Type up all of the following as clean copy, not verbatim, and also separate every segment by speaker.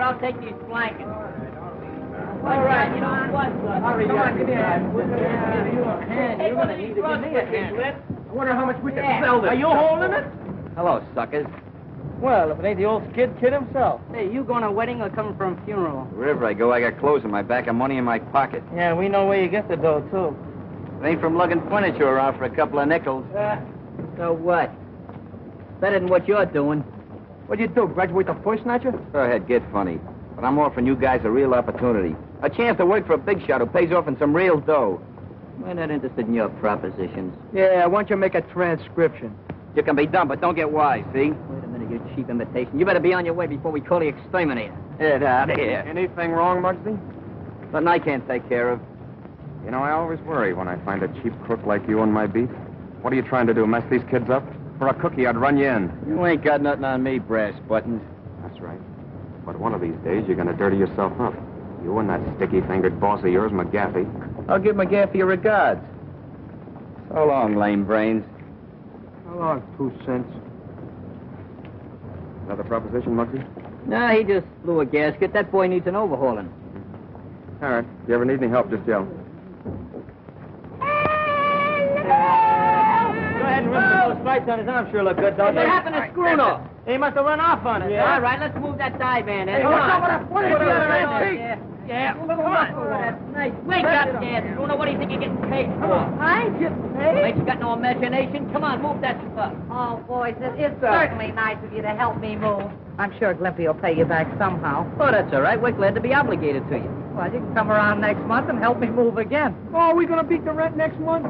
Speaker 1: I'll take these blankets. All right, you know what? Hurry up. Give me a hand. You're going to need to give me a hand.
Speaker 2: I wonder how much we can sell this.
Speaker 1: Are you holding it?
Speaker 3: Hello, suckers.
Speaker 2: Well, if it ain't the old kid himself.
Speaker 1: Hey, you going to a wedding or coming from a funeral?
Speaker 3: Wherever I go, I got clothes in my back and money in my pocket.
Speaker 2: Yeah, we know where you get the dough, too.
Speaker 3: It ain't from lugging furniture around for a couple of nickels.
Speaker 1: So what? Better than what you're doing.
Speaker 2: What'd you do, graduate the first snatcher?
Speaker 3: Go ahead, get funny. But I'm offering you guys a real opportunity. A chance to work for a big shot who pays off in some real dough.
Speaker 1: We're not interested in your propositions.
Speaker 2: Yeah, I want you to make a transcription.
Speaker 3: You can be dumb, but don't get wise, see?
Speaker 1: Wait a minute, you cheap imitation. You better be on your way before we call the exterminator.
Speaker 3: Get out of here.
Speaker 2: Anything wrong, Muggsy?
Speaker 3: Nothing I can't take care of.
Speaker 4: You know, I always worry when I find a cheap crook like you on my beat. What are you trying to do, mess these kids up? For a cookie, I'd run you in.
Speaker 3: You ain't got nothing on me, brass buttons.
Speaker 4: That's right. But one of these days, you're going to dirty yourself up. You and that sticky-fingered boss of yours, McGaffey.
Speaker 3: I'll give McGaffey your regards. So long, lame brains.
Speaker 2: How long, 2 cents?
Speaker 4: Another proposition, Muggsy?
Speaker 1: No, he just blew a gasket. That boy needs an overhauling.
Speaker 4: All right. If you ever need any help, just yell.
Speaker 2: Go ahead and rip those stripes on his arm. Sure look good, don't they?
Speaker 1: What happened to Screwno?
Speaker 2: He must have run off on it.
Speaker 1: Yeah. All right, let's move that dive van in.
Speaker 2: Hey,
Speaker 1: Come
Speaker 2: what's
Speaker 1: on.
Speaker 2: up with that funny
Speaker 1: Put it
Speaker 2: other
Speaker 1: on.
Speaker 2: end?
Speaker 1: Yeah. Come on. Oh, that's nice. Wake up, Dad. Screwno, what do you think you're getting paid for?
Speaker 5: I just
Speaker 1: Ain't you got no imagination? Come on, move that stuff.
Speaker 5: Oh, boys, it's certainly nice of you to help me move. I'm sure Glimpy will pay you back somehow.
Speaker 1: Oh, that's all right. We're glad to be obligated to you.
Speaker 5: Well, you can come around next month and help me move again.
Speaker 2: Oh, are we going to beat the rent next month?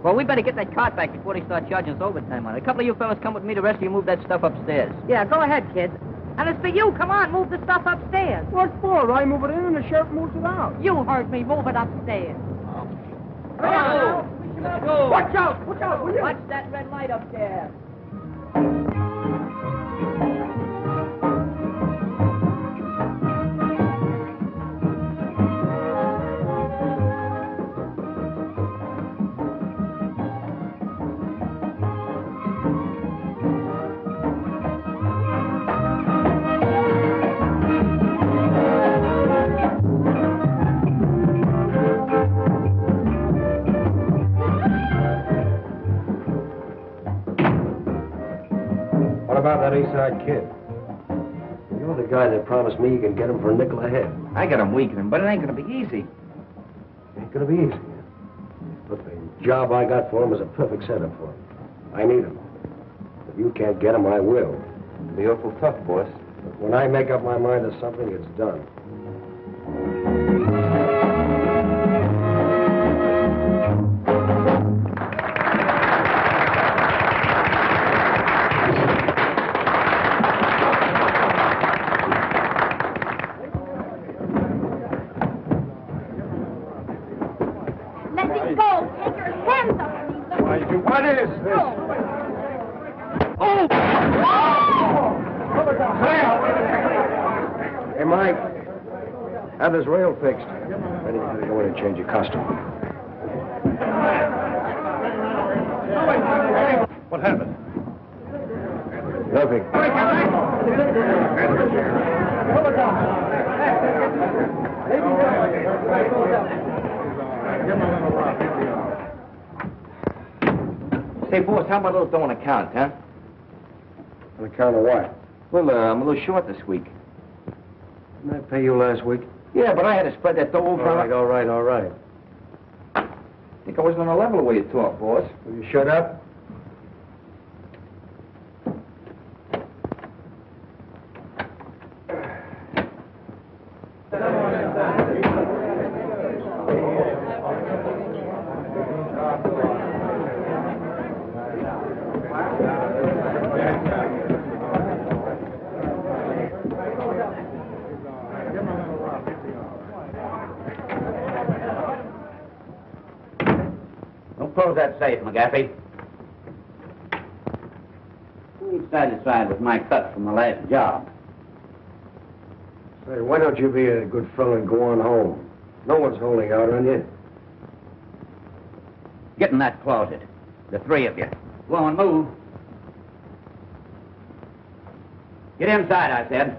Speaker 1: Well, we better get that cart back before they start charging us overtime on it. A couple of you fellas come with me. The rest of you move that stuff upstairs.
Speaker 5: Yeah, go ahead, kids. And it's for you. Come on, move the stuff upstairs.
Speaker 2: What for? I move it in and the sheriff moves it out.
Speaker 5: You heard me. Move it upstairs.
Speaker 1: Come on. Let's go.
Speaker 2: Watch out! Watch out, will you?
Speaker 1: Watch that red light up there.
Speaker 6: What about that Eastside kid? You're the guy that promised me you can get him for a nickel a head.
Speaker 3: I got him weakening, but it ain't gonna be easy.
Speaker 6: Ain't gonna be easy. But the job I got for him is a perfect setup for him. I need him. If you can't get him, I will.
Speaker 4: It'll be awful tough, boss.
Speaker 6: But when I make up my mind to something, it's done.
Speaker 5: Let me go. Take your hands off me.
Speaker 6: What is this?
Speaker 5: Oh!
Speaker 6: Hey, Mike. Have this rail fixed. Ready to go in and change your costume.
Speaker 2: What happened?
Speaker 6: Nothing.
Speaker 3: Say, boss, how about a little dough on account, huh?
Speaker 6: On account of what?
Speaker 3: Well, I'm a little short this week.
Speaker 6: Didn't I pay you last week?
Speaker 3: Yeah, but I had to spread that dough over.
Speaker 6: All right.
Speaker 3: I think I wasn't on a level the way you talk, boss.
Speaker 6: Will you shut up?
Speaker 3: Don't close that safe, McGaffey.
Speaker 7: Who ain't satisfied with my cut from the last job?
Speaker 6: Say, why don't you be a good fellow and go on home? No one's holding out on you.
Speaker 7: Get in that closet. The three of you. Go on, move. Get inside, I said.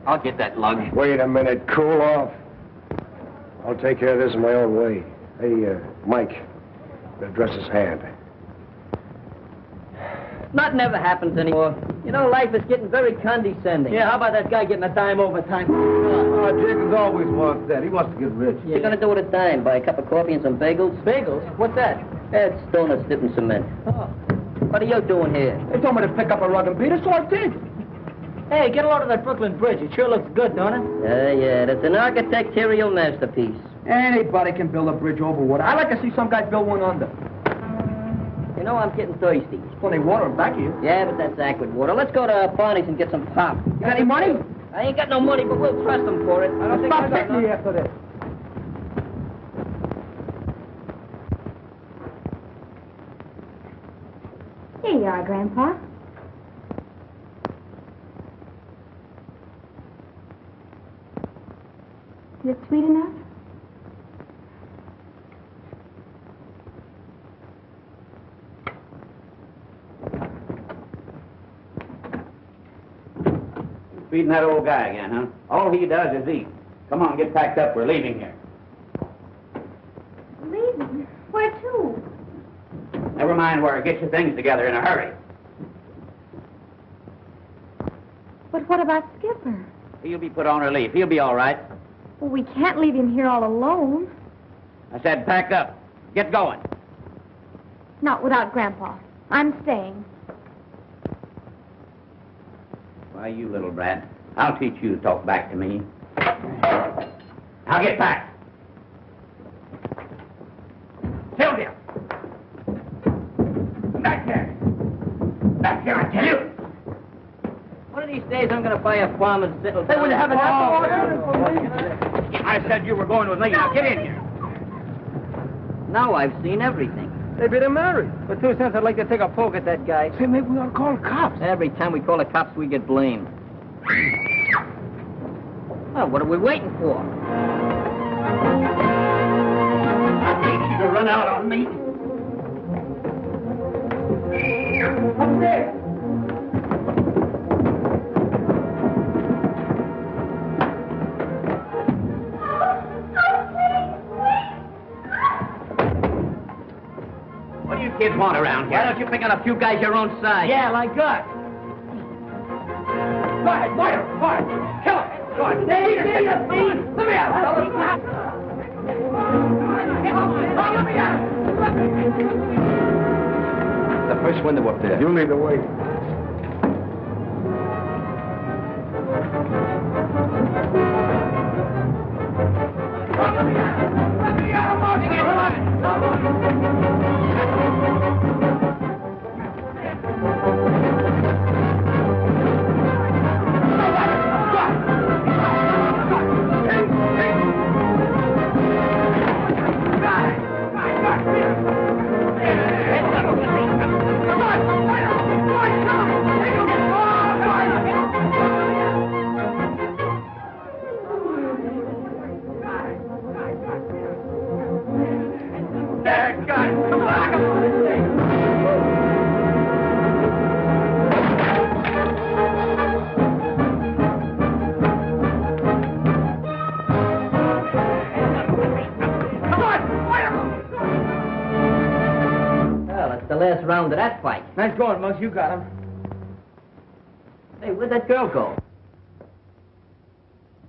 Speaker 7: I'll get that lug.
Speaker 6: Wait a minute, cool off. I'll take care of this in my own way. Hey, Mike, address his hand.
Speaker 1: Nothing ever happens anymore. You know, life is getting very condescending. Yeah, how about that guy getting a dime overtime?
Speaker 2: Oh, Jacobs always wants that. He wants to get rich.
Speaker 1: What you gonna do with a dime? Buy a cup of coffee and some bagels? Bagels? What's that? That's donuts dipped in cement. Oh. What are you doing here?
Speaker 2: They told me to pick up a rug and beat it, so I did.
Speaker 1: Hey, get a load of that Brooklyn Bridge. It sure looks good, don't it? Yeah, that's an architectural masterpiece.
Speaker 2: Anybody can build a bridge over water. I'd like to see some guy build one under.
Speaker 1: You know, I'm getting thirsty.
Speaker 2: There's plenty of water in back of you.
Speaker 1: Yeah, but that's aqua water. Let's go to Barney's and get some pop.
Speaker 2: You got any money?
Speaker 1: I ain't got no money, but we'll trust them for it. I don't think
Speaker 2: Stop hitting me after this.
Speaker 8: Here you are, Grandpa. Is it sweet enough?
Speaker 7: Feeding that old guy again, huh? All he does is eat. Come on, get packed up. We're leaving here.
Speaker 8: Leaving? Where to?
Speaker 7: Never mind where. Get your things together in a hurry.
Speaker 8: But what about Skipper?
Speaker 7: He'll be put on relief. He'll be all right.
Speaker 8: Well, we can't leave him here all alone.
Speaker 7: I said pack up. Get going.
Speaker 8: Not without Grandpa. I'm staying.
Speaker 7: Why, you little brat. I'll teach you to talk back to me. Now get back. Sylvia! Back there! Back here, I tell you!
Speaker 1: One of these days, I'm going to buy a farm and settle down.
Speaker 2: Hey, will you have an apple?
Speaker 7: I said you were going with me. Now get in here.
Speaker 1: Now I've seen everything.
Speaker 2: Maybe they're married.
Speaker 1: For 2 cents, I'd like to take a poke at that guy.
Speaker 2: Say, maybe we ought to call the cops.
Speaker 1: Every time we call the cops, we get blamed. Well, what are we waiting for?
Speaker 7: I hate you to run out on me.
Speaker 2: Up there.
Speaker 7: What do you kids want around here?
Speaker 1: Why don't you pick on a few guys your own size?
Speaker 2: Yeah, like us. Go ahead, fire, fire. Kill him. Go ahead. Let me out. Let me out.
Speaker 3: The first window up there.
Speaker 6: You lead the way.
Speaker 1: round to that fight.
Speaker 2: Nice going, Muggs. You got him.
Speaker 1: Hey, where'd that girl go?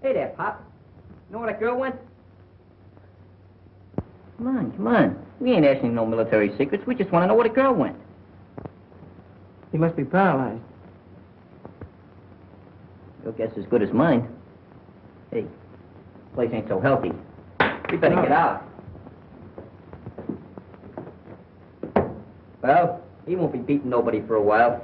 Speaker 1: Hey there, Pop. You know where that girl went? Come on, come on. We ain't asking no military secrets. We just want to know where the girl went.
Speaker 2: He must be paralyzed.
Speaker 1: Your guess is as good as mine. Hey, this place ain't so healthy. We better get out. Well, he won't be beating nobody for a while.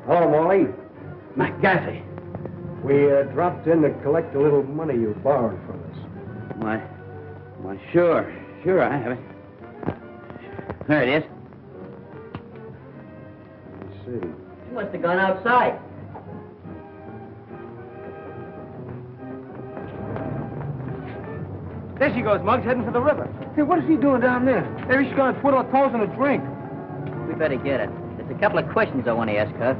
Speaker 6: Hello, Morley.
Speaker 7: McGaffey.
Speaker 6: We dropped in to collect a little money you borrowed from us.
Speaker 7: Why, sure, I have it. There it is.
Speaker 6: Let's see.
Speaker 1: She must have gone outside.
Speaker 2: There she goes, Muggs, heading for the river. Hey, what is he doing down there? Maybe she's going to twiddle her toes in a drink.
Speaker 1: We better get it. There's a couple of questions I want to ask her.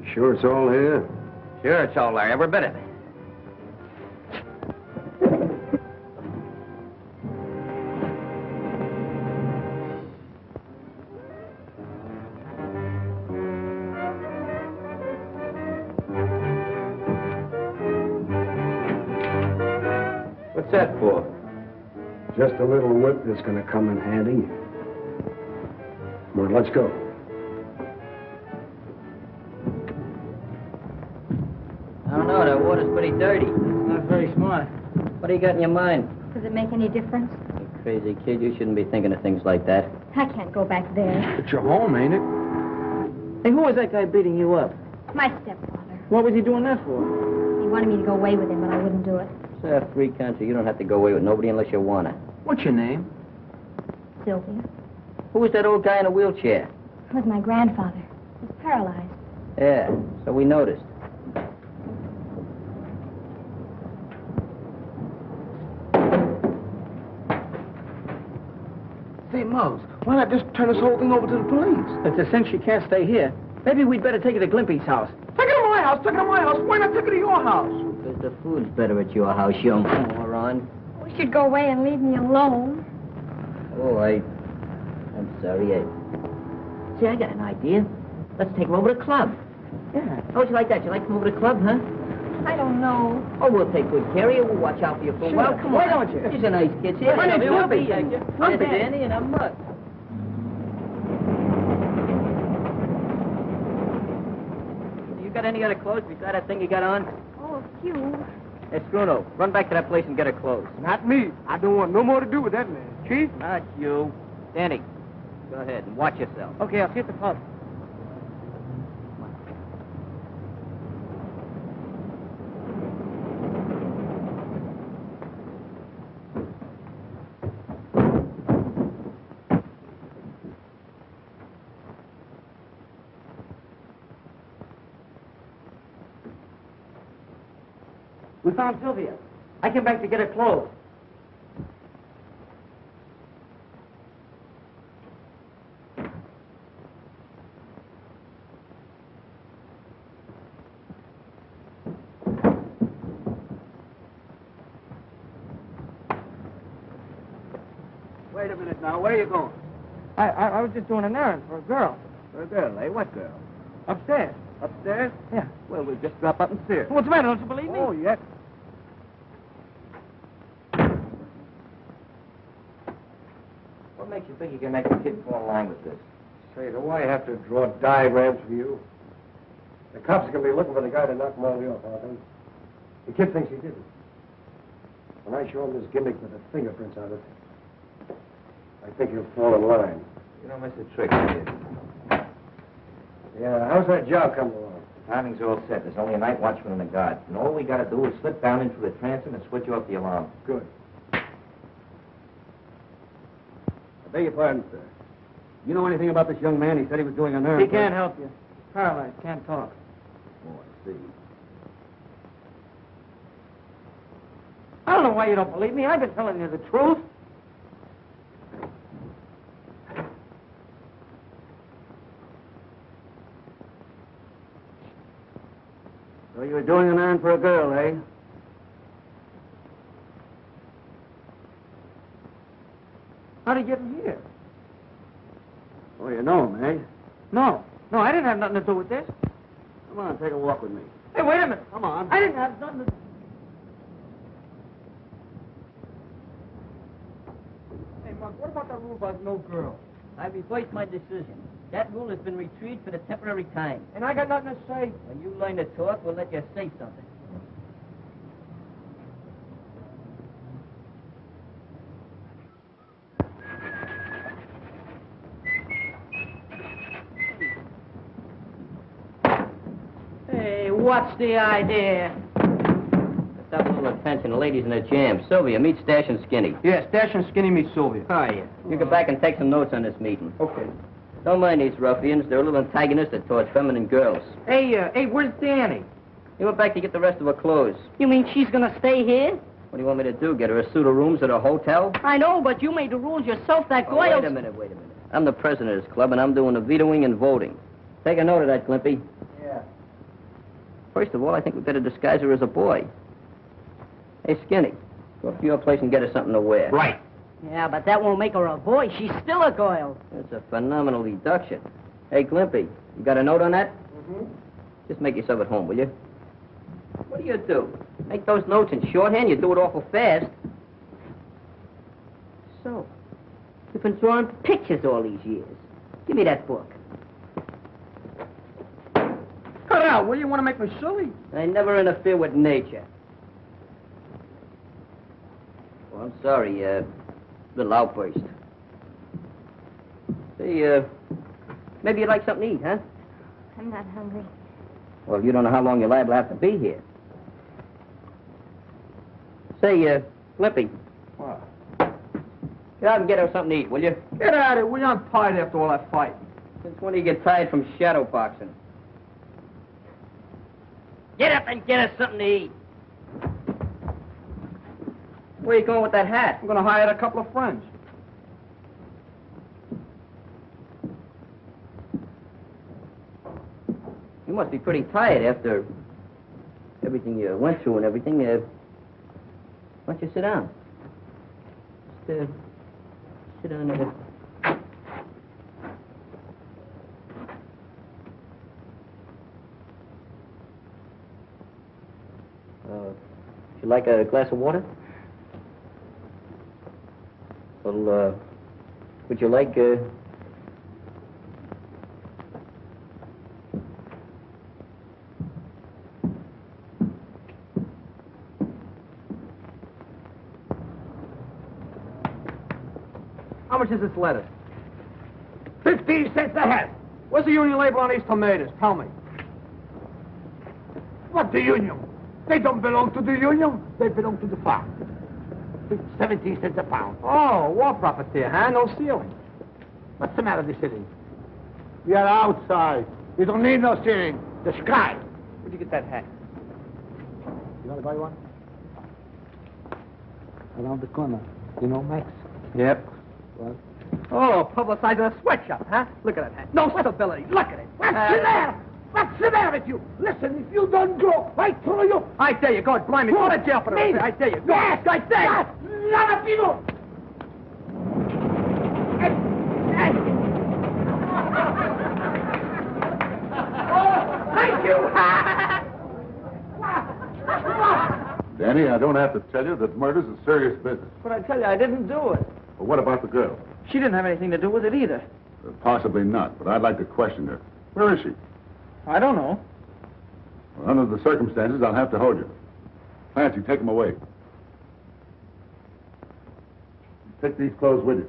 Speaker 6: You sure it's all here?
Speaker 7: Sure, it's all there, every bit of it. What's that for?
Speaker 6: Just a little whip that's going to come in handy. Come on, let's go.
Speaker 1: I don't know, that water's pretty dirty.
Speaker 2: Not very smart.
Speaker 1: What do you got in your mind?
Speaker 8: Does it make any difference?
Speaker 1: You crazy kid, you shouldn't be thinking of things like that.
Speaker 8: I can't go back there.
Speaker 2: It's your home, ain't it? Hey, who was that guy beating you up?
Speaker 8: My stepfather.
Speaker 2: What was he doing that for?
Speaker 8: He wanted me to go away with him, but I wouldn't do it.
Speaker 1: It's a free country. You don't have to go away with nobody unless you want to.
Speaker 2: What's your name?
Speaker 8: Sylvia.
Speaker 1: Who was that old guy in a wheelchair?
Speaker 8: It was my grandfather. He was paralyzed.
Speaker 1: Yeah, so we noticed.
Speaker 2: Say, Muggs, why not just turn this whole thing over to the police? It's a cinch she can't stay here. Maybe we'd better take her to Glimpy's house. Take her to my house, take her to my house. Why not take her to your house?
Speaker 1: Because the food's better at your house, young moron.
Speaker 8: We should go away and leave me alone.
Speaker 1: Oh, I'm sorry. See, I got an idea. Let's take her over to the club.
Speaker 2: Yeah.
Speaker 1: How would you like that? You like to come over to the club, huh?
Speaker 8: I don't know.
Speaker 1: Oh, we'll take good care of you. We'll watch out for you for a while. Come
Speaker 2: Why
Speaker 1: on.
Speaker 2: don't you?
Speaker 1: She's a nice kid. See,
Speaker 2: My name's Glimpy.
Speaker 1: Glimpy, Danny, and I'm Mutt. You got any other clothes besides that thing you got on?
Speaker 8: Oh, a few.
Speaker 1: Hey, Bruno, run back to that place and get her clothes.
Speaker 2: Not me. I don't want no more to do with that man. Chief?
Speaker 1: Not you. Danny, go ahead and watch yourself.
Speaker 2: Okay, I'll see you at the club.
Speaker 1: We found Sylvia. I came back to get her clothes.
Speaker 2: Wait a minute now. Where are you going? I was just doing an errand for a girl.
Speaker 3: For a girl, eh? What girl?
Speaker 2: Upstairs.
Speaker 3: Upstairs?
Speaker 2: Yeah.
Speaker 3: Well, we'll just drop up and see her.
Speaker 2: What's the matter? Don't you believe me?
Speaker 3: Oh, yes.
Speaker 1: What makes you think you can make a kid fall in line with this?
Speaker 6: Say, do I have to draw diagrams for you? The cops are going to be looking for the guy to knock Morley off, aren't they? The kid thinks he didn't. When I show him this gimmick with the fingerprints on it, I think he'll fall in line.
Speaker 3: You don't miss a trick, do you?
Speaker 6: Yeah, how's that job coming along?
Speaker 3: The timing's all set. There's only a night watchman and a guard. And all we got to do is slip down into the transom and switch off the alarm.
Speaker 6: Good.
Speaker 7: I beg your pardon, sir. You know anything about this young man? He said he was doing an errand.
Speaker 2: He can't help you. Paralyzed, can't talk.
Speaker 3: Oh, I see.
Speaker 2: I don't know why you don't believe me. I've been telling you the truth.
Speaker 1: So you were doing an errand for a girl, eh?
Speaker 2: How'd he get in here?
Speaker 1: Oh, you know him, eh?
Speaker 2: No, I didn't have nothing to do with this.
Speaker 1: Come on, take a walk with me.
Speaker 2: Hey, wait a minute.
Speaker 1: Come on.
Speaker 2: I didn't have nothing to... Hey, Mark, what about that rule about no girl?
Speaker 9: I reversed my decision. That rule has been retrieved for the temporary time.
Speaker 2: And I got nothing to say.
Speaker 9: When you learn to talk, we'll let you say something. Hey, what's the idea? Let's have a little attention. The ladies in the jam. Sylvia, meet Stash and Skinny.
Speaker 2: Yeah, Stash and Skinny meet Sylvia.
Speaker 9: Oh, yeah. You go back and take some notes on this meeting.
Speaker 2: Okay.
Speaker 9: Don't mind these ruffians. They're a little antagonistic towards feminine girls.
Speaker 2: Hey, where's Danny?
Speaker 9: He went back to get the rest of her clothes.
Speaker 5: You mean she's gonna stay here?
Speaker 9: What do you want me to do? Get her a suit of rooms at a hotel?
Speaker 5: I know, but you made the rules yourself. That
Speaker 9: Oh,
Speaker 5: girl...
Speaker 9: wait a minute. I'm the president of this club, and I'm doing the vetoing and voting. Take a note of that, Glimpy.
Speaker 1: Yeah.
Speaker 9: First of all, I think we better disguise her as a boy. Hey, Skinny, go up to your place and get her something to wear.
Speaker 1: Right.
Speaker 5: Yeah, but that won't make her a boy. She's still a girl.
Speaker 9: That's a phenomenal deduction. Hey, Glimpy, you got a note on that?
Speaker 2: Mm-hmm.
Speaker 9: Just make yourself at home, will you? What do? Make those notes in shorthand? You do it awful fast. So, you've been drawing pictures all these years. Give me that book.
Speaker 2: Cut out. What do you want to make me silly?
Speaker 9: I never interfere with nature. Well, I'm sorry, little outburst. Say, maybe you'd like something to eat, huh?
Speaker 8: I'm not hungry.
Speaker 9: Well, you don't know how long you're liable to have to be here. Say, Lippy.
Speaker 2: What?
Speaker 9: Get out and get her something to eat, will you?
Speaker 2: Get out of here. We're untied after all that fight.
Speaker 9: Since when do you get tired from shadow boxing? Get up and get us something to eat. Where you going with that hat?
Speaker 2: I'm going to hire a couple of friends.
Speaker 9: You must be pretty tired after everything you went through and everything. Why don't you sit down? Just, sit down there. Would you like a glass of water? Well, would you like,
Speaker 2: How much is this lettuce? 15 cents a head. Where's the union label on these tomatoes? Tell me.
Speaker 6: What the union? They don't belong to the union. They belong to the farm. 17 cents a pound.
Speaker 2: Oh, war profiteer, huh? No ceiling.
Speaker 6: What's the matter with the ceiling? We are outside. We don't need no ceiling. The sky.
Speaker 2: Where'd you get that hat?
Speaker 6: You want to buy one? Around the corner. You know Max?
Speaker 2: Yep.
Speaker 6: What?
Speaker 2: Oh, publicizing a sweatshop, huh? Look at that hat. No stability. Look at it.
Speaker 6: What's the matter? What's the matter with you? Listen, if you don't go, I throw you.
Speaker 2: I dare you. God, blimey. Go to jail for
Speaker 6: Me?
Speaker 2: this. I dare you. Go.
Speaker 6: Yes,
Speaker 2: I dare you.
Speaker 6: yes. None of you. Thank you.
Speaker 10: Danny, I don't have to tell you that murder's a serious business.
Speaker 2: But I tell you, I didn't do it.
Speaker 10: But what about the girl?
Speaker 2: She didn't have anything to do with it either.
Speaker 10: Possibly not, but I'd like to question her. Where is she?
Speaker 2: I don't know.
Speaker 10: Well, under the circumstances, I'll have to hold you. Clancy, take them away. Take these clothes with you.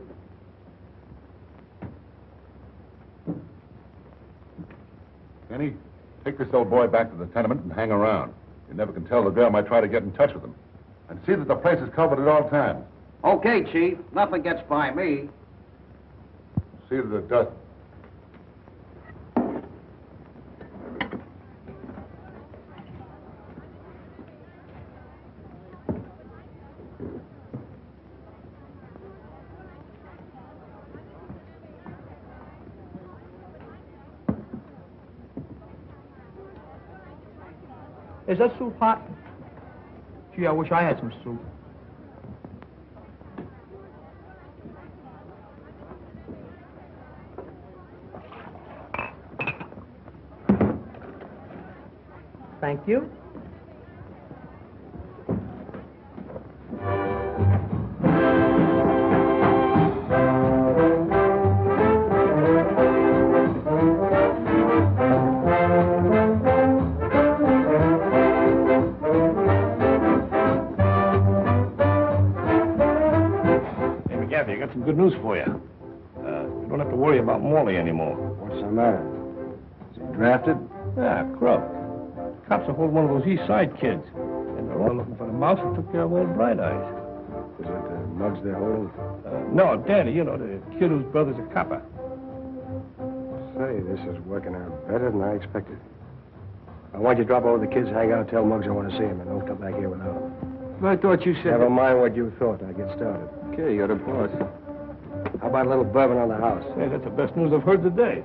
Speaker 10: Danny, take this old boy back to the tenement and hang around. You never can tell, the girl might try to get in touch with him. And see that the place is covered at all times.
Speaker 7: Okay, Chief. Nothing gets by me.
Speaker 10: See that it doesn't.
Speaker 2: Is that soup hot? Gee, I wish I had some soup. Thank you.
Speaker 11: McGaffey, I got some good news for you. You don't have to worry about Morley anymore.
Speaker 6: What's the matter? Is he drafted?
Speaker 11: Yeah, crook. Cops will hold one of those East Side kids. And they're all looking for the mouse who took care of old Bright Eyes.
Speaker 6: Is it Muggs they're holding?
Speaker 11: No, Danny, you know, the kid whose brother's a copper.
Speaker 6: Say, this is working out better than I expected. I want you to drop over the kids' hangout, tell Muggs I want to see him, and don't come back here without him.
Speaker 2: I thought you said...
Speaker 6: Never mind what you thought. Now get started.
Speaker 4: Okay, you're the boss.
Speaker 6: How about a little bourbon on the house?
Speaker 11: Hey, that's the best news I've heard today.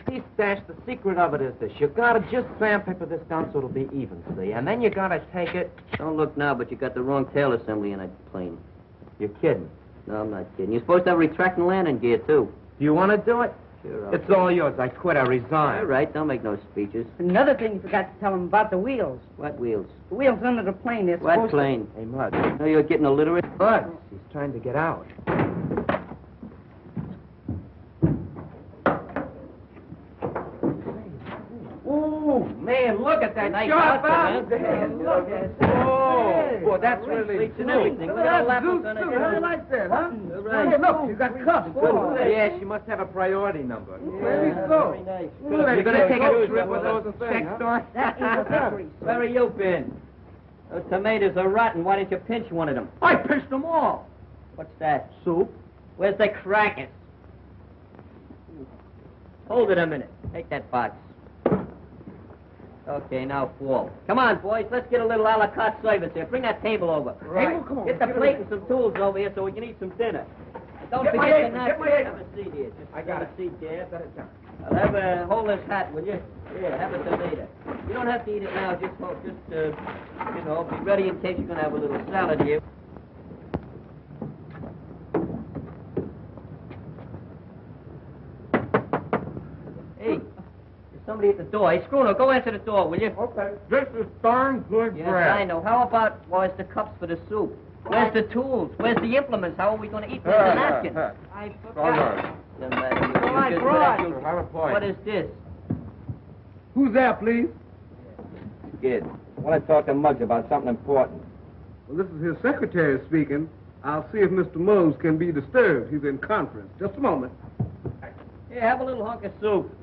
Speaker 1: See, Stash, the secret of it is this. You gotta just sandpaper this down so it'll be even, see? And then you gotta take it...
Speaker 9: Don't look now, but you got the wrong tail assembly in that plane.
Speaker 1: You're kidding.
Speaker 9: No, I'm not kidding. You're supposed to have retracting landing gear, too.
Speaker 1: Do you want to do it?
Speaker 9: Sure,
Speaker 1: It's all yours. I quit. I resign.
Speaker 9: All right, don't make no speeches.
Speaker 5: Another thing you forgot to tell him about the wheels.
Speaker 9: What wheels?
Speaker 5: The wheels under the plane. They're
Speaker 9: What
Speaker 5: supposed
Speaker 9: plane?
Speaker 1: Hey, Mud.
Speaker 9: No, you're getting illiterate.
Speaker 1: Mud. He's trying to get out. Ooh, man, look at that
Speaker 9: Nice
Speaker 1: sharp
Speaker 9: outfit,
Speaker 1: out.
Speaker 9: man.
Speaker 1: Look at that. Boy, that's really
Speaker 9: Sleeps and everything. Look at all that on it.
Speaker 2: How do you like that, huh?
Speaker 9: Right.
Speaker 2: Hey, look, you got cuffs.
Speaker 1: Yeah, she must have a priority number.
Speaker 2: Maybe so.
Speaker 9: Very nice.
Speaker 1: You're gonna take a
Speaker 9: Good.
Speaker 1: trip with those check store?
Speaker 5: That is a victory.
Speaker 9: Where have you been? Those tomatoes are rotten. Why didn't you pinch one of them?
Speaker 2: I pinched them all.
Speaker 9: What's that?
Speaker 2: Soup.
Speaker 9: Where's the crackers? Hold it a minute. Take that box. Okay, now fall. Come on, boys. Let's get a little a la carte service here. Bring that table over.
Speaker 2: Right. Table? Come on.
Speaker 9: Get the plate and some tools over here so we can eat some dinner. Don't
Speaker 2: Get my
Speaker 9: forget
Speaker 2: apron,
Speaker 9: to
Speaker 2: get
Speaker 9: knock.
Speaker 2: my apron.
Speaker 9: Have a seat here. Just
Speaker 1: I got
Speaker 9: have
Speaker 1: it.
Speaker 9: a seat there. I'll hold this hat, will you? Yeah, have it till later. You don't have to eat it now. Just be ready in case you're going to have a little salad here. Hey, there's somebody at the door. Hey, Schooner, go answer the door, will you?
Speaker 2: Okay. This is darn good
Speaker 9: Yes, I know. How about, where's the cups for the soup? Where's the tools? Where's the implements? How are we going to eat? Where's the napkins?
Speaker 1: I forgot.
Speaker 9: Doesn't matter. You
Speaker 1: I
Speaker 9: just-
Speaker 1: brought.
Speaker 9: you-
Speaker 1: Have a point.
Speaker 9: What is this?
Speaker 2: Who's there, please?
Speaker 1: Kid, I want to talk to Muggs about something important.
Speaker 12: Well, this is his secretary speaking. I'll see if Mr. Muggs can be disturbed. He's in conference. Just a moment.
Speaker 9: Here, have a little hunk of soup.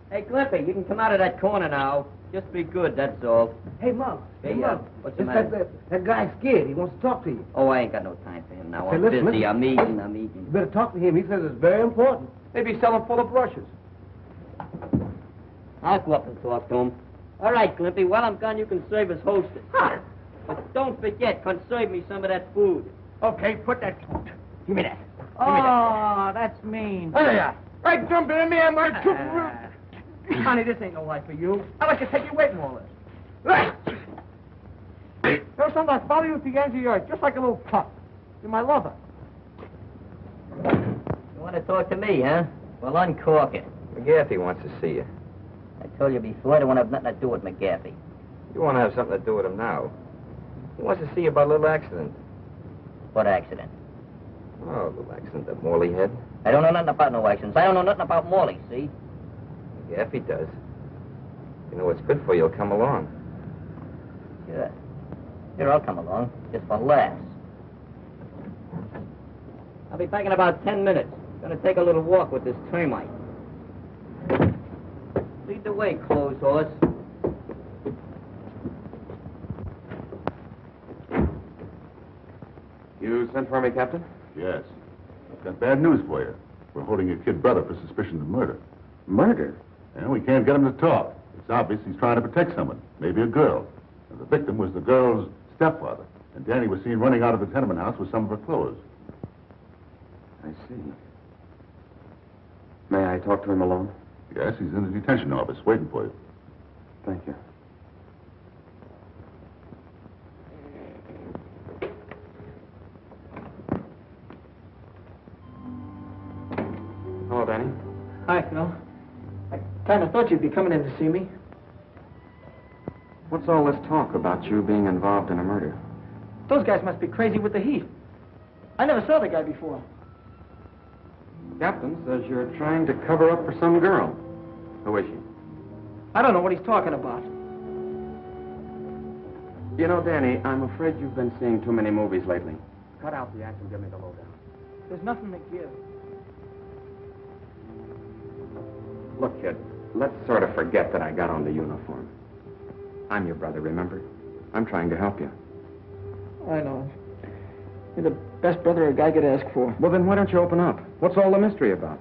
Speaker 9: Hey, Clippy, you can come out of that corner now. Just be good, that's all.
Speaker 2: Hey, Muggs.
Speaker 9: Hey,
Speaker 2: Muggs.
Speaker 9: what's the
Speaker 2: It's
Speaker 9: matter?
Speaker 2: that guy's scared. He wants to talk to you.
Speaker 9: Oh, I ain't got no time for him now.
Speaker 2: Hey,
Speaker 9: I'm
Speaker 2: listen,
Speaker 9: busy.
Speaker 2: listen.
Speaker 9: I'm eating.
Speaker 2: You better talk to him. He says it's very important.
Speaker 1: Maybe sell him full of brushes.
Speaker 9: I'll go up and talk to him. All right, Clippy, while I'm gone, you can serve as hostess. But don't forget, conserve me some of that food.
Speaker 2: Okay, put that... Give me that.
Speaker 5: Oh, that's mean.
Speaker 2: There you are. Right, jump in there, my Honey, this ain't no life for you. I like to take you away from all this. Right. There's something I follow you to the ends of your earth, just like a little pup. You're my lover.
Speaker 9: You want to talk to me, huh? Well, uncork it.
Speaker 3: McGaffey wants to see you.
Speaker 9: I told you before, I don't want to have nothing to do with McGaffey.
Speaker 3: You want to have something to do with him now. He wants to see you about a little accident.
Speaker 9: What accident?
Speaker 3: Oh, a little accident that Morley had.
Speaker 9: I don't know nothing about no accidents. I don't know nothing about Morley, see?
Speaker 3: McGaffey does. You know what's good for you, he'll come along.
Speaker 9: Sure. Here, I'll come along, just for laughs. I'll be back in about 10 minutes. Gonna take a little walk with this termite. Lead the way, clothes horse.
Speaker 4: You sent for me, Captain?
Speaker 10: Yes. I've got bad news for you. We're holding your kid brother for suspicion of murder.
Speaker 4: Murder?
Speaker 10: And we can't get him to talk. It's obvious he's trying to protect someone, maybe a girl. And the victim was the girl's stepfather. And Danny was seen running out of the tenement house with some of her clothes.
Speaker 4: I see. May I talk to him alone?
Speaker 10: Yes, he's in the detention office waiting for you.
Speaker 4: Thank you.
Speaker 2: Phil. I kind of thought you'd be coming in to see me.
Speaker 4: What's all this talk about you being involved in a murder?
Speaker 2: Those guys must be crazy with the heat. I never saw the guy before.
Speaker 4: Captain says you're trying to cover up for some girl. Who is she?
Speaker 2: I don't know what he's talking about.
Speaker 4: You know, Danny, I'm afraid you've been seeing too many movies lately. Cut out the act and give me the lowdown.
Speaker 2: There's nothing to give.
Speaker 4: Look, kid, let's sort of forget that I got on the uniform. I'm your brother, remember? I'm trying to help you.
Speaker 2: I know. You're the best brother a guy could ask for.
Speaker 4: Well, then why don't you open up? What's all the mystery about?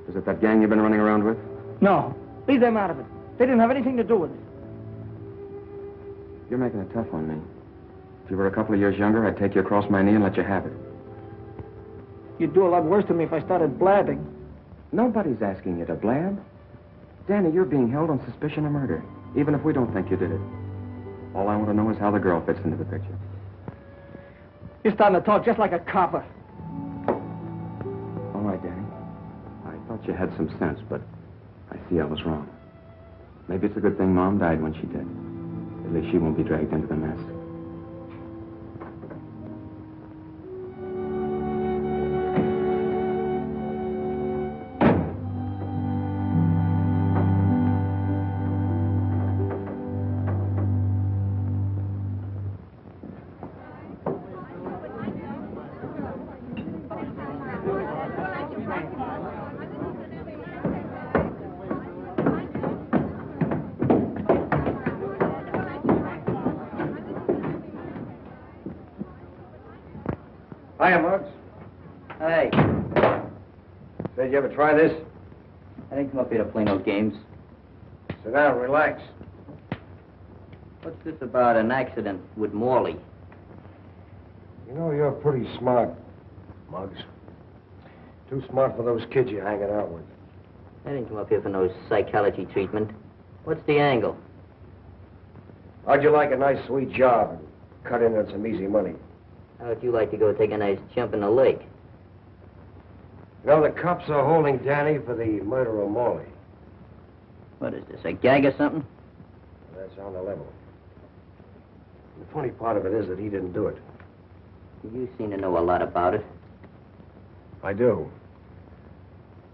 Speaker 4: Is it that gang you've been running around with?
Speaker 2: No. Leave them out of it. They didn't have anything to do with it.
Speaker 4: You're making it tough on me. If you were a couple of years younger, I'd take you across my knee and let you have it.
Speaker 2: You'd do a lot worse to me if I started blabbing.
Speaker 4: Nobody's asking you to blab. Danny, you're being held on suspicion of murder, even if we don't think you did it. All I want to know is how the girl fits into the picture.
Speaker 2: You're starting to talk just like a copper.
Speaker 4: All right, Danny. I thought you had some sense, but I see I was wrong. Maybe it's a good thing Mom died when she did. At least she won't be dragged into the mess.
Speaker 6: Hiya, Muggs.
Speaker 9: Hey,
Speaker 6: Said you ever try this?
Speaker 9: I didn't come up here to play no games.
Speaker 6: Sit down, relax.
Speaker 9: What's this about an accident with Morley?
Speaker 6: You know, you're pretty smart, Muggs. Too smart for those kids you're hanging out with.
Speaker 9: I didn't come up here for no psychology treatment. What's the angle?
Speaker 6: How'd you like a nice, sweet job and cut in on some easy money?
Speaker 9: How would you like to go take a nice jump in the lake?
Speaker 6: You know, the cops are holding Danny for the murder of Morley.
Speaker 9: What is this, a gag or something?
Speaker 6: That's on the level. The funny part of it is that he didn't do it.
Speaker 9: You seem to know a lot about it.
Speaker 6: I do.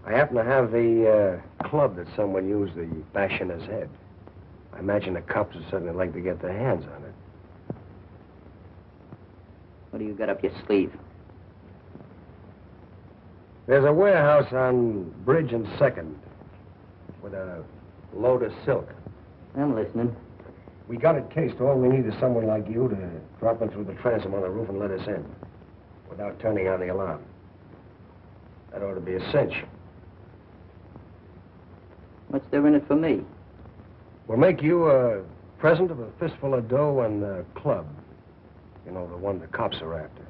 Speaker 6: I happen to have the club that someone used to bash in his head. I imagine the cops would certainly like to get their hands on it.
Speaker 9: What do you got up your sleeve?
Speaker 6: There's a warehouse on Bridge and 2nd with a load of silk.
Speaker 9: I'm listening.
Speaker 6: We got it cased. All we need is someone like you to drop in through the transom on the roof and let us in without turning on the alarm. That ought to be a cinch.
Speaker 9: What's there in it for me?
Speaker 6: We'll make you a present of a fistful of dough and the club. You know, the one the cops are after,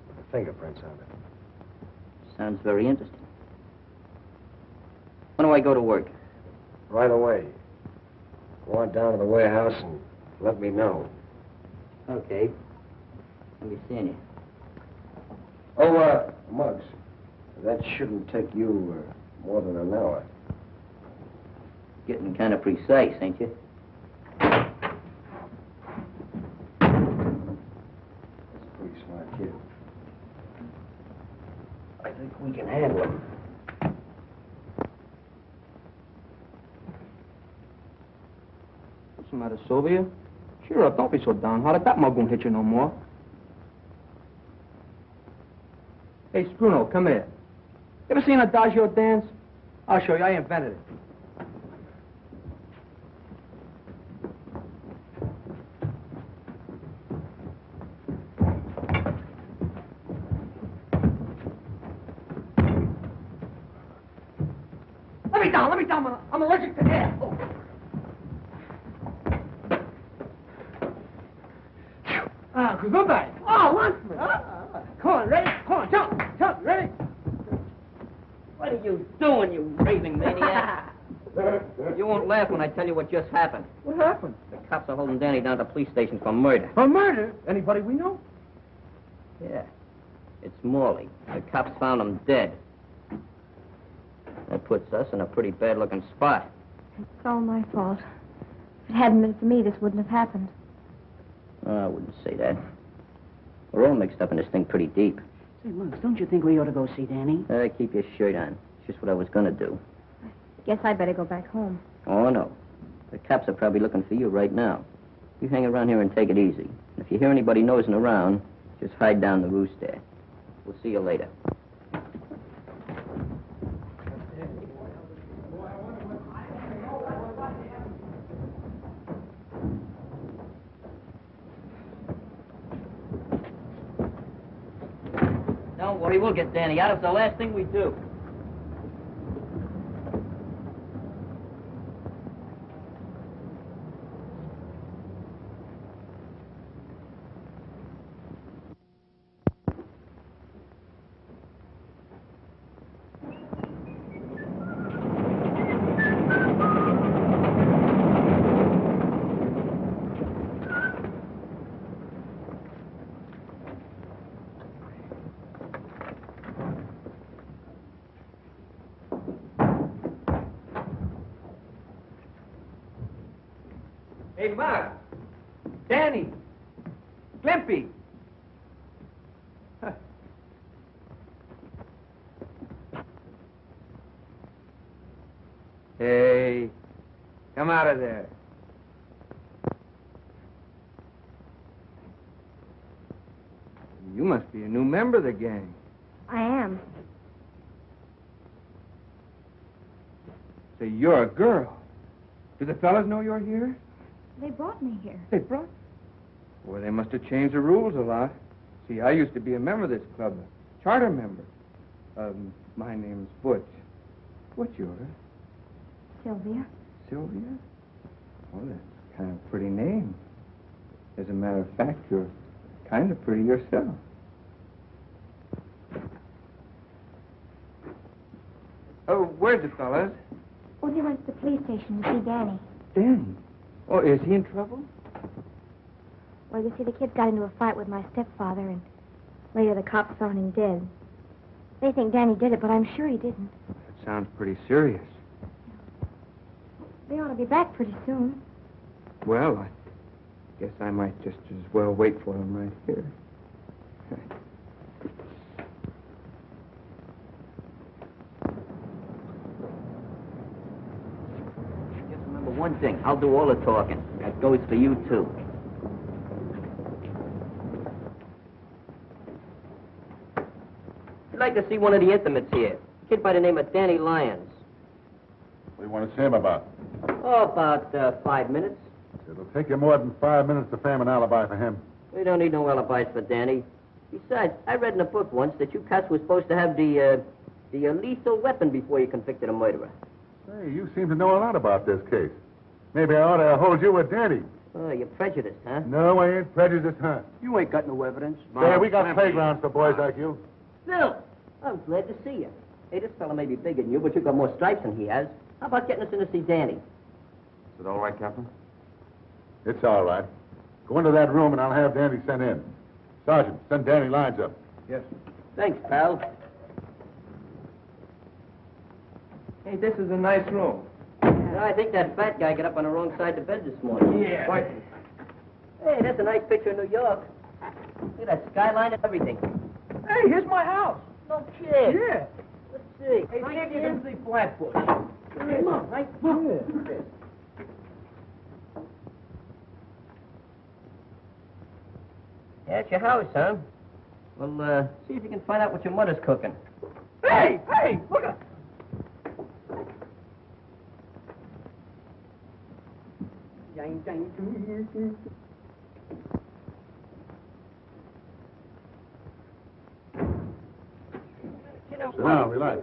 Speaker 6: with the fingerprints on it.
Speaker 9: Sounds very interesting. When do I go to work?
Speaker 6: Right away. Go on down to the warehouse and let me know.
Speaker 9: Okay. I'll be seeing you.
Speaker 6: Oh, Muggs, that shouldn't take you more than an hour.
Speaker 9: Getting kind of precise, ain't you?
Speaker 6: That's a pretty smart kid. I think we can handle him.
Speaker 2: What's the matter, Sylvia? Cheer up, don't be so downhearted. That mug won't hit you no more. Hey, Spruno, come here. You ever seen a Adagio dance? I'll show you. I invented it. Let me down. I'm allergic to air. Oh. Goodbye. Oh, Lunsford. Come on, ready? Come on, jump, ready?
Speaker 9: What are you doing, you raving maniac? You won't laugh when I tell you what just happened.
Speaker 2: What happened?
Speaker 9: The cops are holding Danny down to the police station for murder.
Speaker 2: For murder? Anybody we know?
Speaker 9: Yeah. It's Morley. The cops found him dead. That puts us in a pretty bad-looking spot.
Speaker 8: It's all my fault. If it hadn't been for me, this wouldn't have happened.
Speaker 9: Oh, I wouldn't say that. We're all mixed up in this thing pretty deep.
Speaker 1: Say, Muggs, don't you think we ought to go see Danny?
Speaker 9: Keep your shirt on. It's just what I was going to do.
Speaker 8: Guess I'd better go back home.
Speaker 9: Oh, no. The cops are probably looking for you right now. You hang around here and take it easy. If you hear anybody nosing around, just hide down the roost there. We'll see you later. Don't worry, we'll get Danny out. It's the last thing we do.
Speaker 2: Hey, Mark. Danny. Glimpy. Hey, come out of there. You must be a new member of the gang.
Speaker 8: I am.
Speaker 2: So you're a girl. Do the fellas know you're here?
Speaker 8: They brought me here.
Speaker 2: They brought? Well, they must have changed the rules a lot. See, I used to be a member of this club, a charter member. My name's Butch. What's yours?
Speaker 8: Sylvia.
Speaker 2: Sylvia? Well, that's kind of a pretty name. As a matter of fact, you're kind of pretty yourself. Oh, where's the fellas?
Speaker 8: Oh, they went to the police station to see Danny.
Speaker 2: Danny? Oh, is he in trouble?
Speaker 8: Well, you see, the kids got into a fight with my stepfather, and later the cops found him dead. They think Danny did it, but I'm sure he didn't.
Speaker 2: That sounds pretty serious.
Speaker 8: They ought to be back pretty soon.
Speaker 2: Well, I guess I might just as well wait for him right here.
Speaker 9: Just remember one thing. I'll do all the talking. That goes for you, too. I'd like to see one of the intimates here. A kid by the name of Danny Lyons.
Speaker 10: What do you want to see him about?
Speaker 9: Oh, about 5 minutes.
Speaker 10: It'll take you more than 5 minutes to frame an alibi for him.
Speaker 9: We don't need no alibis for Danny. Besides, I read in a book once that you cats were supposed to have the lethal weapon before you convicted a murderer.
Speaker 10: Say, you seem to know a lot about this case. Maybe I ought to hold you with Danny.
Speaker 9: Oh, you're prejudiced, huh?
Speaker 10: No, I ain't prejudiced, huh?
Speaker 1: You ain't got no evidence.
Speaker 10: Say, we got playgrounds for boys like you.
Speaker 9: Phil, I'm glad to see you. Hey, this fella may be bigger than you, but you've got more stripes than he has. How about getting us in to see Danny?
Speaker 4: Is it all right, Captain?
Speaker 10: It's all right. Go into that room and I'll have Danny sent in. Sergeant, send Danny Lyons up.
Speaker 2: Yes.
Speaker 9: Thanks, pal.
Speaker 2: Hey, this is a nice room.
Speaker 9: I think that fat guy got up on the wrong side of the bed this morning.
Speaker 2: Yeah. Right.
Speaker 9: Hey, that's a nice picture of New York. Look at that skyline and everything.
Speaker 1: Hey, here's my house.
Speaker 9: No kid.
Speaker 1: Yeah.
Speaker 9: Let's see.
Speaker 1: Hey, see if you can see Flatbush.
Speaker 9: Come on, right?
Speaker 1: Yeah.
Speaker 9: That's your house, huh? Well, see if you can find out what your mother's cooking.
Speaker 1: Hey, look at.
Speaker 10: Sit down, relax.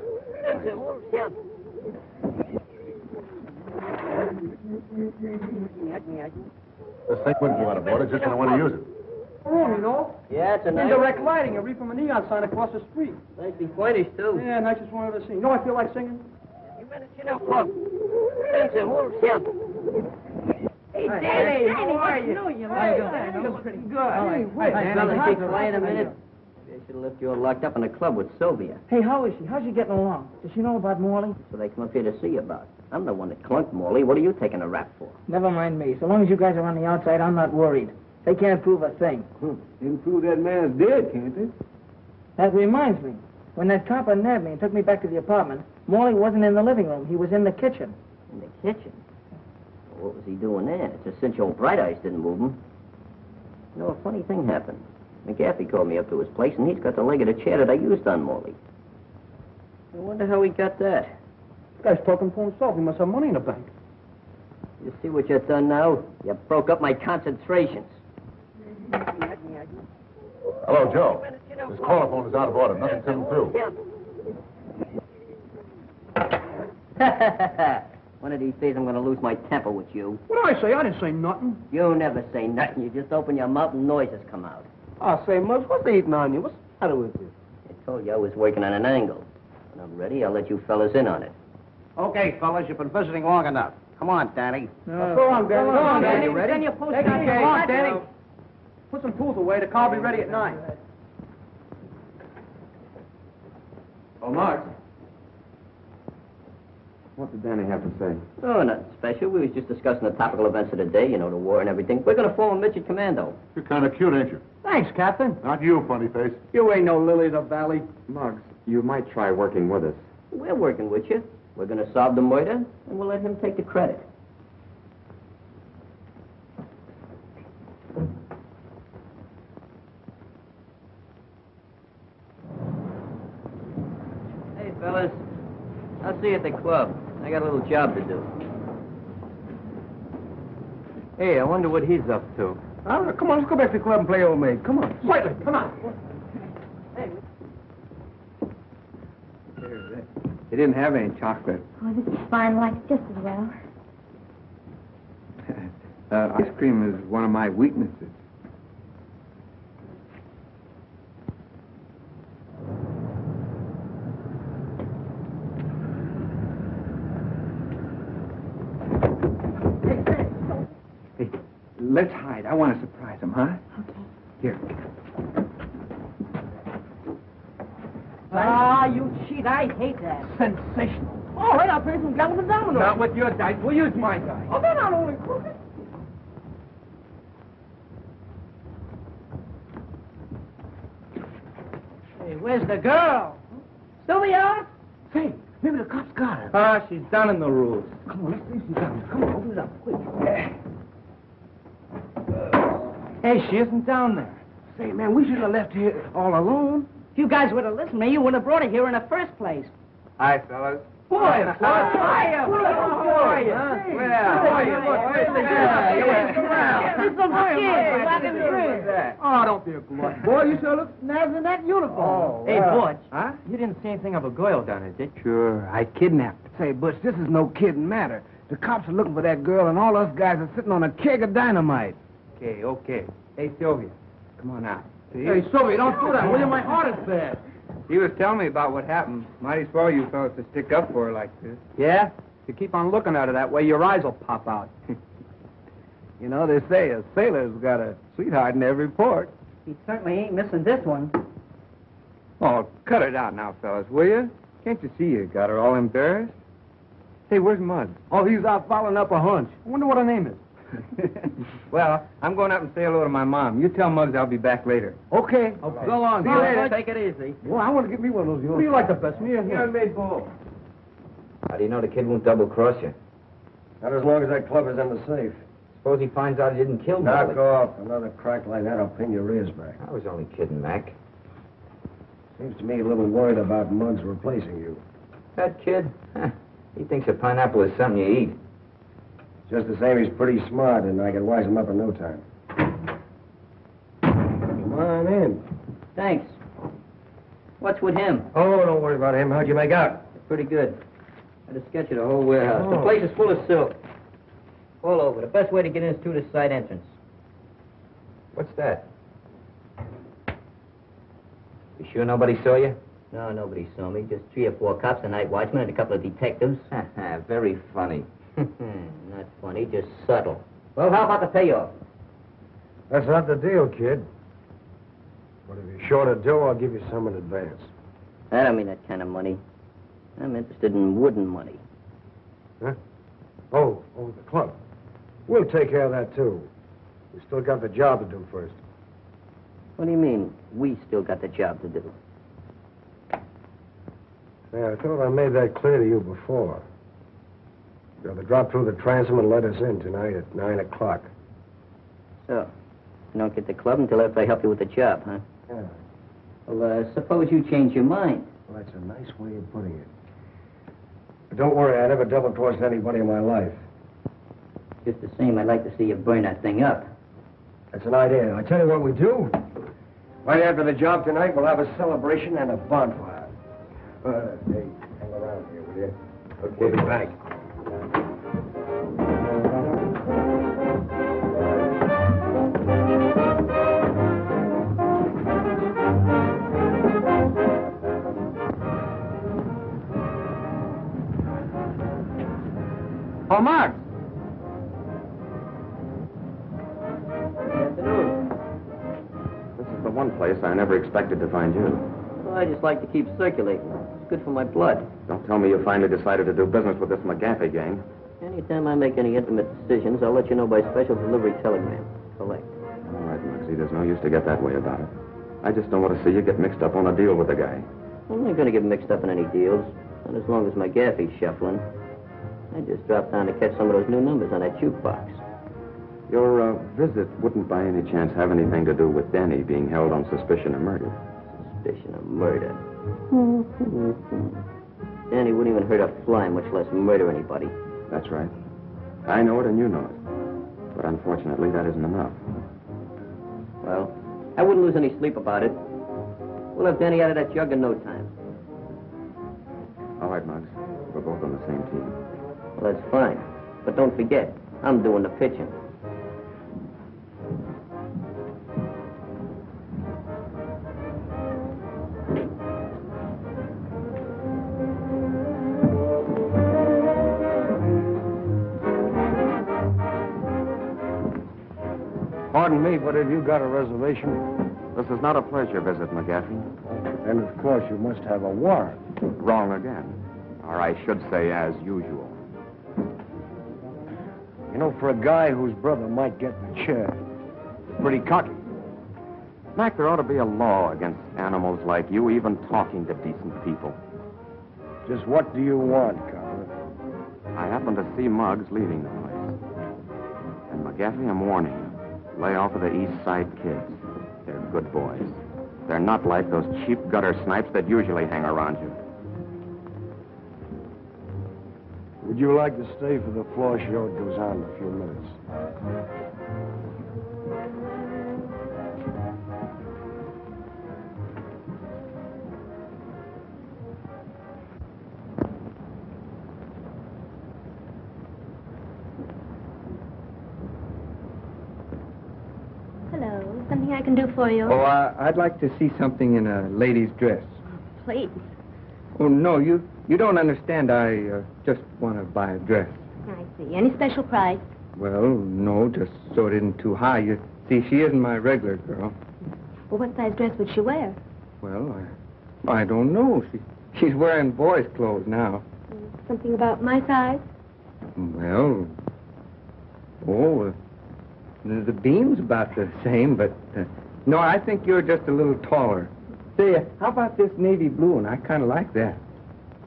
Speaker 10: This thing wouldn't go out of order just when I want to use it.
Speaker 2: Oh, you know.
Speaker 9: Yeah, it's a nice...
Speaker 2: Indirect lighting. A read from a neon sign across the street.
Speaker 9: Nicely pointed, too.
Speaker 2: Yeah, nicest one I've ever seen. You know, I feel like singing.
Speaker 1: Hey, Danny, how are you?
Speaker 2: Hey, that was pretty good.
Speaker 1: Hey,
Speaker 9: Hey, fella, keep quiet a minute. should have left you all locked up in the club with Sylvia.
Speaker 2: Hey, how is she? How's she getting along? Does she know about Morley?
Speaker 9: So they come up here to see you about. I'm the one that clunked Morley. What are you taking a rap for?
Speaker 2: Never mind me. So long as you guys are on the outside, I'm not worried. They can't prove a thing.
Speaker 12: They can prove that man's dead, can't they?
Speaker 2: That reminds me. When that copper nabbed me and took me back to the apartment, Morley wasn't in the living room. He was in the kitchen.
Speaker 9: In the kitchen? Well, what was he doing there? It's a cinch old Bright Eyes didn't move him. You know, a funny thing happened. McGaffey called me up to his place, and he's got the leg of the chair that I used on Morley. I wonder how he got that.
Speaker 2: This guy's talking for himself. He must have money in the bank.
Speaker 9: You see what you've done now? You broke up my concentrations.
Speaker 10: Hello, Joe. This caller phone is out of order. Nothing's coming through.
Speaker 9: One of these days I'm going to lose my temper with you.
Speaker 2: What did I say? I didn't say nothing.
Speaker 9: You never say nothing. You just open your mouth and noises come out.
Speaker 12: I say, Muggs, what's eating on you? What's the matter with you?
Speaker 9: I told you I was working on an angle. When I'm ready, I'll let you fellas in on it.
Speaker 7: Okay, fellas, you've been visiting long enough. Come on, Danny.
Speaker 2: Go on, Danny. Go on, Danny.
Speaker 7: You ready?
Speaker 2: Then you post
Speaker 7: Take
Speaker 2: on
Speaker 7: it
Speaker 2: your
Speaker 7: easy.
Speaker 2: watch. Danny. Put some tools away. The car will be ready at 9.
Speaker 4: Oh, Mark. What did Danny have to say?
Speaker 9: Oh, nothing special. We was just discussing the topical events of the day, you know, the war and everything. We're going to form a midget commando.
Speaker 10: You're kind of cute, ain't you?
Speaker 2: Thanks, Captain.
Speaker 10: Not you, funny face.
Speaker 12: You ain't no lily of the valley.
Speaker 4: Muggs, you might try working with us.
Speaker 9: We're working with you. We're going to solve the murder, and we'll let him take the credit. Hey, fellas. I'll see you at the club. I got a little job to do.
Speaker 3: Hey, I wonder what he's up to.
Speaker 12: All right, come on, let's go back to the club and play old maid. Come on.
Speaker 2: Slightly. Come on.
Speaker 3: He didn't have any chocolate.
Speaker 8: Oh, this is fine. Like it just as well.
Speaker 3: Ice cream is one of my weaknesses. Hey, let's hide. I want to surprise him, huh?
Speaker 8: Okay.
Speaker 3: Here.
Speaker 1: Ah, you cheat. I hate that.
Speaker 2: Sensational. All right, I'll play some gallon dominoes.
Speaker 3: Not with your dice. We'll use my dice.
Speaker 2: Oh, they're not only crooked.
Speaker 1: Hey, where's the girl? Sylvia?
Speaker 2: Say, maybe the cops got her.
Speaker 3: Ah, she's down in the rules.
Speaker 2: Come on, let's see if she's got her. Come on, open it up, quick.
Speaker 3: Hey, she isn't down there.
Speaker 2: Say, man, we shouldn't have left here all alone.
Speaker 1: If you guys would have listened to me, you wouldn't have brought her here in the first place.
Speaker 3: Hi, fellas.
Speaker 2: Boy,
Speaker 1: How are you? There's some kids. Let him drink.
Speaker 2: Oh, don't be a glutton. Boy, you sure look nice in that uniform.
Speaker 3: Hey, Butch. Huh? You didn't see anything of a girl down there, did you? Sure. I kidnapped her.
Speaker 12: Say, Butch, this is no kidding matter. The cops are looking for that girl, and all us guys are sitting on a keg of dynamite.
Speaker 3: Okay. Hey, Sylvia, come on out.
Speaker 2: Hey, Sylvia, don't do that, will you? My heart is bad.
Speaker 3: He was telling me about what happened. Mighty swell you fellas to stick up for her like this. Yeah? If you keep on looking at her that way, your eyes will pop out.
Speaker 12: You know, they say a sailor's got a sweetheart in every port.
Speaker 1: He certainly ain't missing this one.
Speaker 3: Oh, cut it out now, fellas, will you? Can't you see you got her all embarrassed? Hey, where's Muggs?
Speaker 12: Oh, he's out following up a hunch.
Speaker 2: I wonder what her name is.
Speaker 3: Well, I'm going up and say hello to my mom. You tell Muggs I'll be back later.
Speaker 12: Okay.
Speaker 2: So long.
Speaker 12: See you later.
Speaker 1: Take it easy.
Speaker 12: Well, I want to get me one of those.
Speaker 2: Who do you like the best, me or him?
Speaker 12: made both.
Speaker 3: How do you know the kid won't double-cross you?
Speaker 6: Not as long as that club is in the safe.
Speaker 3: Suppose he finds out he didn't kill
Speaker 6: Knock
Speaker 3: Morley.
Speaker 6: off. Another crack like that, I'll pin your ears back.
Speaker 3: I was only kidding, Mac.
Speaker 6: Seems to me a little worried about Muggs replacing you.
Speaker 3: That kid? Huh. He thinks a pineapple is something you eat.
Speaker 6: Just the same, he's pretty smart, and I can wise him up in no time. Come on in.
Speaker 9: Thanks. What's with him?
Speaker 6: Oh, don't worry about him. How'd you make out?
Speaker 9: Pretty good. Had a sketch of the whole warehouse. The
Speaker 6: Oh.
Speaker 9: place is full of silk. All over. The best way to get in is through the side entrance.
Speaker 3: What's that? You sure nobody saw you?
Speaker 9: No, nobody saw me. Just 3 or 4 cops, a night watchman, and a couple of detectives.
Speaker 3: Very funny.
Speaker 9: Not funny, just subtle. Well, how about the payoff?
Speaker 6: That's not the deal, kid. But if you're short of dough, I'll give you some in advance.
Speaker 9: I don't mean that kind of money. I'm interested in wooden money.
Speaker 6: Huh? Oh, the club. We'll take care of that, too. We still got the job to do first.
Speaker 9: What do you mean, we still got the job to do?
Speaker 6: Yeah, I thought I made that clear to you before. You'll have to drop through the transom and let us in tonight at 9 o'clock.
Speaker 9: So, you don't get the club until after I help you with the job, huh?
Speaker 6: Yeah.
Speaker 9: Well, suppose you change your mind.
Speaker 6: Well, that's a nice way of putting it. But don't worry, I never double-crossed anybody in my life.
Speaker 9: Just the same, I'd like to see you burn that thing up.
Speaker 6: That's an idea. I tell you what we do. Right after the job tonight, we'll have a celebration and a bonfire. Hey, hang around here, will you? Okay. We'll be back.
Speaker 3: Oh, Mark!
Speaker 4: This is the one place I never expected to find you.
Speaker 9: Well, I just like to keep circulating. It's good for my blood.
Speaker 4: Don't tell me you finally decided to do business with this McGaffey gang.
Speaker 9: Anytime I make any intimate decisions, I'll let you know by special delivery telegram. Collect.
Speaker 4: All right, Moxie, there's no use to get that way about it. I just don't want to see you get mixed up on a deal with the guy.
Speaker 9: I'm not going to get mixed up in any deals. Not as long as McGaffey's shuffling. I just dropped down to catch some of those new numbers on that jukebox.
Speaker 4: Your visit wouldn't by any chance have anything to do with Danny being held on suspicion of murder.
Speaker 9: Suspicion of murder. Danny wouldn't even hurt a fly, much less murder anybody.
Speaker 4: That's right. I know it and you know it. But unfortunately, that isn't enough.
Speaker 9: Well, I wouldn't lose any sleep about it. We'll have Danny out of that jug in no time.
Speaker 4: All right, Muggs. We're both on the same team.
Speaker 9: Well, that's fine. But don't forget, I'm doing the pitching.
Speaker 6: Pardon me, but have you got a reservation?
Speaker 4: This is not a pleasure visit, McGaffey.
Speaker 6: And of course you must have a warrant.
Speaker 4: Wrong again. Or I should say, as usual.
Speaker 6: You know, for a guy whose brother might get in the chair, pretty cocky.
Speaker 4: Mac, there ought to be a law against animals like you even talking to decent people.
Speaker 6: Just what do you want, Copper?
Speaker 4: I happen to see Muggs leaving the place. And McGaffey, I'm warning you. Lay off of the East Side kids. They're good boys. They're not like those cheap gutter snipes that usually hang around you.
Speaker 6: Would you like to stay for the floor show? It goes on in a few minutes.
Speaker 8: Hello. Something I can do for you?
Speaker 3: Oh, I'd like to see something in a lady's dress.
Speaker 8: Please.
Speaker 3: Oh, no, you don't understand. I just want to buy a dress.
Speaker 8: I see. Any special price?
Speaker 3: Well, no, just so it isn't too high. You see, she isn't my regular girl.
Speaker 8: Well, what size dress would she wear?
Speaker 3: Well, I don't know. She's wearing boys' clothes now.
Speaker 8: Something about my size?
Speaker 3: Well, the beam's about the same, but no, I think you're just a little taller. Say, how about this navy blue one? I kind of like that.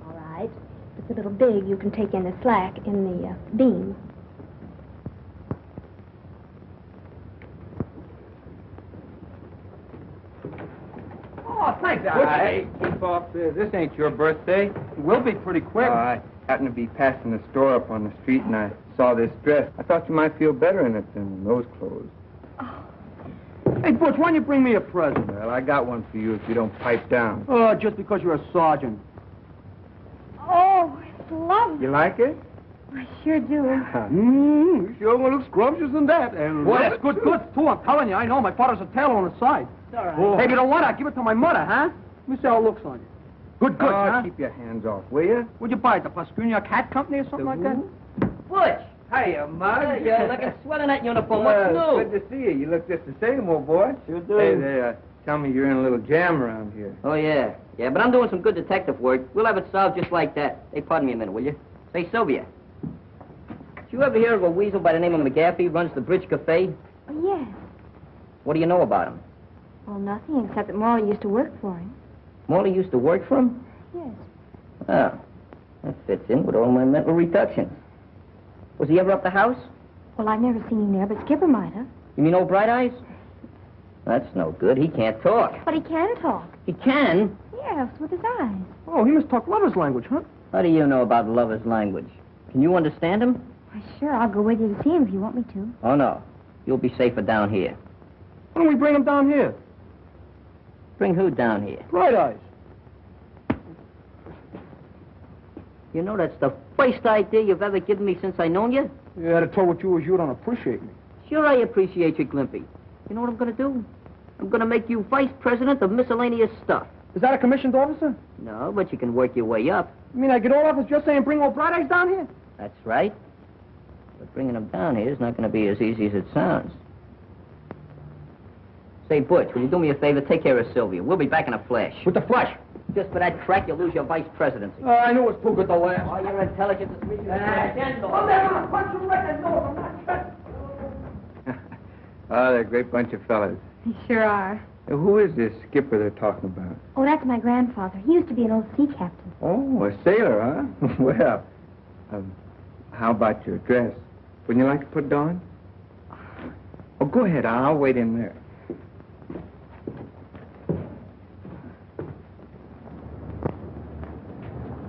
Speaker 8: All right. If it's a little big, you can take in the slack in the beam.
Speaker 2: Oh, thanks.
Speaker 3: Hey, keep off this. This ain't your birthday.
Speaker 2: It will be pretty quick.
Speaker 3: I happened to be passing the store up on the street, and I saw this dress. I thought you might feel better in it than those clothes.
Speaker 2: Hey, Butch, why don't you bring me a present?
Speaker 3: Well, I got one for you if you don't pipe down.
Speaker 2: Oh, just because you're a sergeant.
Speaker 8: Oh, it's lovely.
Speaker 3: You like it?
Speaker 8: I sure do.
Speaker 12: You sure want to look scrumptious in that. And
Speaker 2: Boy, that's good goods, too. I'm telling you, I know. My father's a tailor on the side.
Speaker 5: It's all right.
Speaker 2: Oh. Hey, if you don't want it, I'll give it to my mother, huh? Let me see how it looks on you. Good goods, huh?
Speaker 3: Keep your hands off, will you?
Speaker 2: Where'd you buy it? The Pascunia Cat Company or something like that?
Speaker 5: Butch!
Speaker 3: Hiya, Mug.
Speaker 5: You're looking swell in that uniform. What's new?
Speaker 3: Good to see you. You look just the same, old boy.
Speaker 5: Sure do.
Speaker 3: Hey, Tell me you're in a little jam around here.
Speaker 9: Oh, yeah. Yeah, but I'm doing some good detective work. We'll have it solved just like that. Hey, pardon me a minute, will you? Say, Sylvia. Did you ever hear of a weasel by the name of McGaffey runs the Bridge Cafe?
Speaker 8: Oh, yes.
Speaker 9: What do you know about him?
Speaker 8: Well, nothing, except that Morley used to work for him.
Speaker 9: Morley used to work for him?
Speaker 8: Yes.
Speaker 9: Oh, that fits in with all my mental reductions. Was he ever up the house?
Speaker 8: Well, I've never seen him there, but Skipper might have.
Speaker 9: You mean old Bright Eyes? That's no good. He can't talk.
Speaker 8: But he can talk.
Speaker 9: He can?
Speaker 8: Yes, with his eyes.
Speaker 2: Oh, he must talk lover's language, huh?
Speaker 9: How do you know about lover's language? Can you understand him?
Speaker 8: Why, sure, I'll go with you to see him if you want me to.
Speaker 9: Oh, no. You'll be safer down here.
Speaker 2: Why don't we bring him down here?
Speaker 9: Bring who down here?
Speaker 2: Bright Eyes.
Speaker 9: You know, that's the first idea you've ever given me since I known you.
Speaker 2: Yeah, to tell what you was, you don't appreciate me.
Speaker 9: Sure I appreciate you, Glimpy. You know what I'm going to do? I'm going to make you vice president of miscellaneous stuff.
Speaker 2: Is that a commissioned officer?
Speaker 9: No, but you can work your way up.
Speaker 2: You mean I get all off just saying bring old Bright Eyes down here?
Speaker 9: That's right. But bringing them down here is not going to be as easy as it sounds. Say, Butch, will you do me a favor? Take care of Sylvia. We'll be back in a flash.
Speaker 2: With the flash?
Speaker 9: Just for that crack, you'll lose your vice presidency.
Speaker 2: I knew it was too good to last.
Speaker 9: Oh, your intelligence is really...
Speaker 2: Gentle. Oh, they're going to punch you right in the nose. I'm not
Speaker 3: Oh, they're a great bunch of fellas.
Speaker 8: They sure are.
Speaker 3: Who is this skipper they're talking about?
Speaker 8: Oh, that's my grandfather. He used to be an old sea captain.
Speaker 3: Oh, a sailor, huh? Well, how about your dress? Wouldn't you like to put it on? Oh, go ahead. I'll wait in there.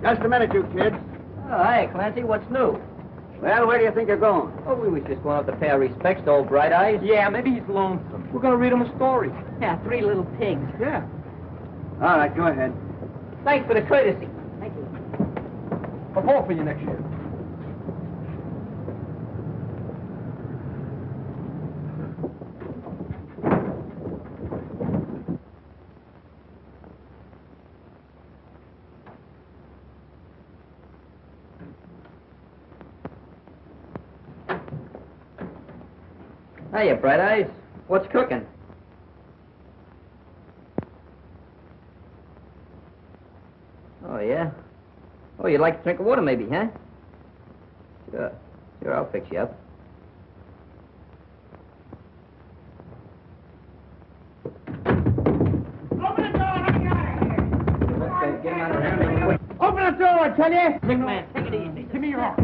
Speaker 13: Just a minute, you kids.
Speaker 9: Oh, hey, Clancy, what's new?
Speaker 13: Well, where do you think you're going?
Speaker 9: Oh, we was just going up to pay our respects to old Bright Eyes.
Speaker 2: Yeah, maybe he's lonesome. We're going to read him a story.
Speaker 9: Yeah, 3 little pigs.
Speaker 2: Yeah.
Speaker 13: All right, go ahead.
Speaker 9: Thanks for the courtesy. Thank you.
Speaker 2: I'll vote for you next year.
Speaker 9: Hiya, Bright Eyes. What's cooking? Oh, yeah? Oh, you'd like a drink of water, maybe, huh? Sure. Sure, I'll fix you up.
Speaker 1: Open the door, let me out of here.
Speaker 9: Get him out of here quick.
Speaker 1: Open the door, I tell you.
Speaker 9: Big man, take it easy.
Speaker 1: Give me your arm.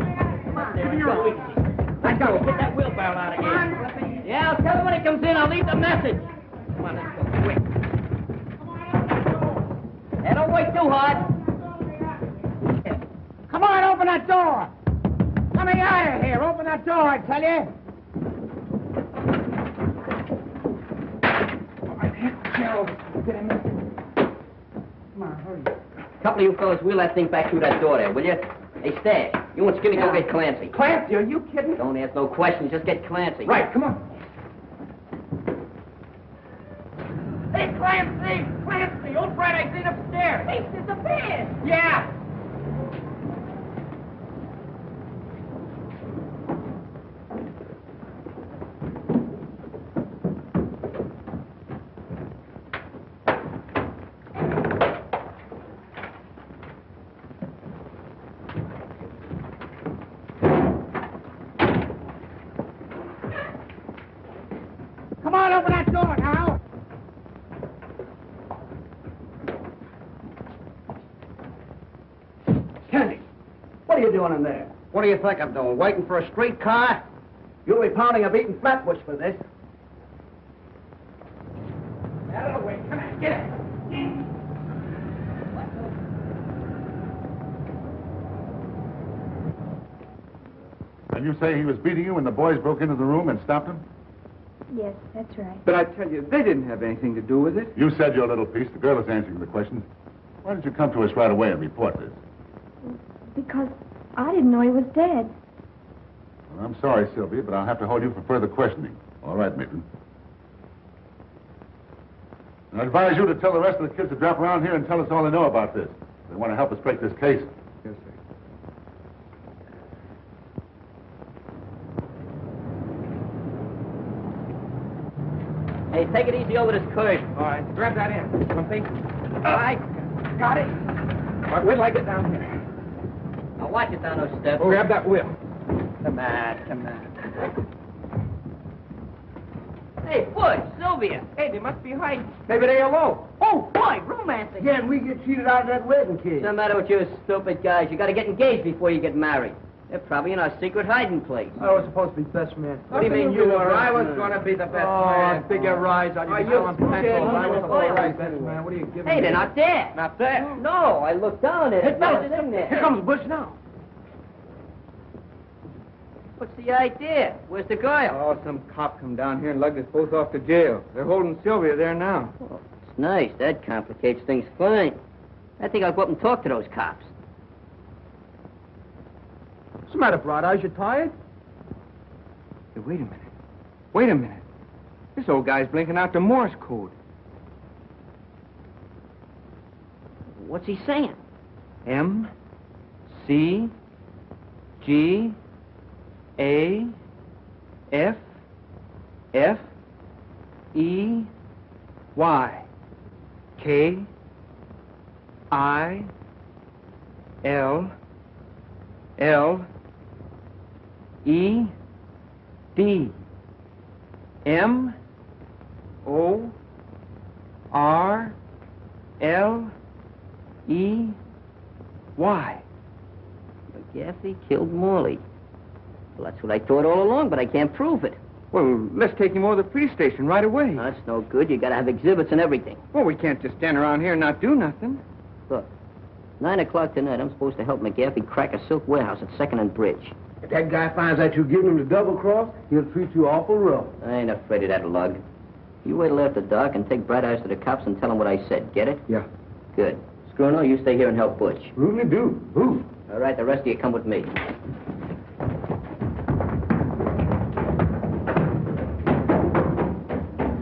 Speaker 9: Come on,
Speaker 1: Give me your arm.
Speaker 9: Let's go. Get that wheelbarrow out of here. Yeah, I'll tell him when he comes in. I'll leave the message. Come on, let's go quick. Hey, don't wait too hard.
Speaker 1: Come on, open that door. Let me out of here. Open that door, I tell you. Come on, hurry.
Speaker 9: Couple of you fellas wheel that thing back through that door there, will you? Hey, Stash, you and Skinny go get Clancy.
Speaker 2: Clancy, are you kidding?
Speaker 9: Don't ask no questions, just get Clancy.
Speaker 2: Right, come on.
Speaker 1: Hey, Clancy! Clancy! Old Bright Eyes in upstairs! He's disappeared! Yeah! Come on, open that door now!
Speaker 13: Kenny, what are you doing in there? What do you think I'm doing? Waiting for a streetcar? You'll be pounding a beaten flatbush for this.
Speaker 1: Out of the way. Come on, get it.
Speaker 10: And you say he was beating you when the boys broke into the room and stopped him?
Speaker 8: Yes, that's right.
Speaker 3: But I tell you, they didn't have anything to do with it.
Speaker 10: You said your little piece. The girl is answering the questions. Why did you come to us right away and report this?
Speaker 8: Because I didn't know he was dead.
Speaker 10: Well, I'm sorry, Sylvia, but I'll have to hold you for further questioning. All right, Maitland. I advise you to tell the rest of the kids to drop around here and tell us all they know about this. They want to help us break this case.
Speaker 3: Yes, sir.
Speaker 9: Hey, take it easy over this curve.
Speaker 2: All right, grab that end. Something. All right, got it. All right, wait till I get down here.
Speaker 9: Now watch it down those steps.
Speaker 2: Oh, grab that wheel. Come on.
Speaker 9: Hey, Whie Sylvia.
Speaker 2: Hey, they must be hiding. Maybe they alone.
Speaker 9: Oh, boy, romance again.
Speaker 13: Yeah, and we get cheated out of that wedding kid.
Speaker 9: What's the matter with you stupid guys? You gotta get engaged before you get married. They're probably in our secret hiding place.
Speaker 2: I was supposed to be best man.
Speaker 9: What do you mean you were?
Speaker 2: I was going to be the best man. Big a rise on you.
Speaker 9: Are you
Speaker 2: tell 'em pencils. I was
Speaker 9: Boy,
Speaker 2: all right, best man. What are you giving me?
Speaker 9: Hey, they're not there.
Speaker 2: Not there?
Speaker 9: No, I looked down at it.
Speaker 2: fellas,
Speaker 9: In there.
Speaker 2: Here comes Bush now.
Speaker 9: What's the idea? Where's the girl?
Speaker 3: Oh, some cop come down here and lugged us both off to jail. They're holding Sylvia there now.
Speaker 9: Oh, it's nice. That complicates things fine. I think I'll go up and talk to those cops.
Speaker 2: What's the matter, Bright Eyes? You tired?
Speaker 3: Hey, wait a minute. This old guy's blinking out the Morse code.
Speaker 9: What's he saying?
Speaker 3: M, C, G, A, F, F, E, Y, K, I, L, L, E, D, M, O, R, L, E, Y.
Speaker 9: McGaffey killed Morley. Well, that's what I thought all along, but I can't prove it.
Speaker 3: Well, let's take him over to the police station right away.
Speaker 9: No, that's no good. You gotta have exhibits and everything.
Speaker 3: Well, we can't just stand around here and not do nothing.
Speaker 9: Look, 9 o'clock tonight, I'm supposed to help McGaffey crack a silk warehouse at 2nd and Bridge.
Speaker 13: If that guy finds out you giving him the double cross, he'll treat you awful rough.
Speaker 9: I ain't afraid of that lug. You wait till after dark and take Bright Eyes to the cops and tell them what I said. Get it?
Speaker 3: Yeah.
Speaker 9: Good. Scruno, you stay here and help Butch.
Speaker 13: Really do. Who?
Speaker 9: All right, the rest of you come with me.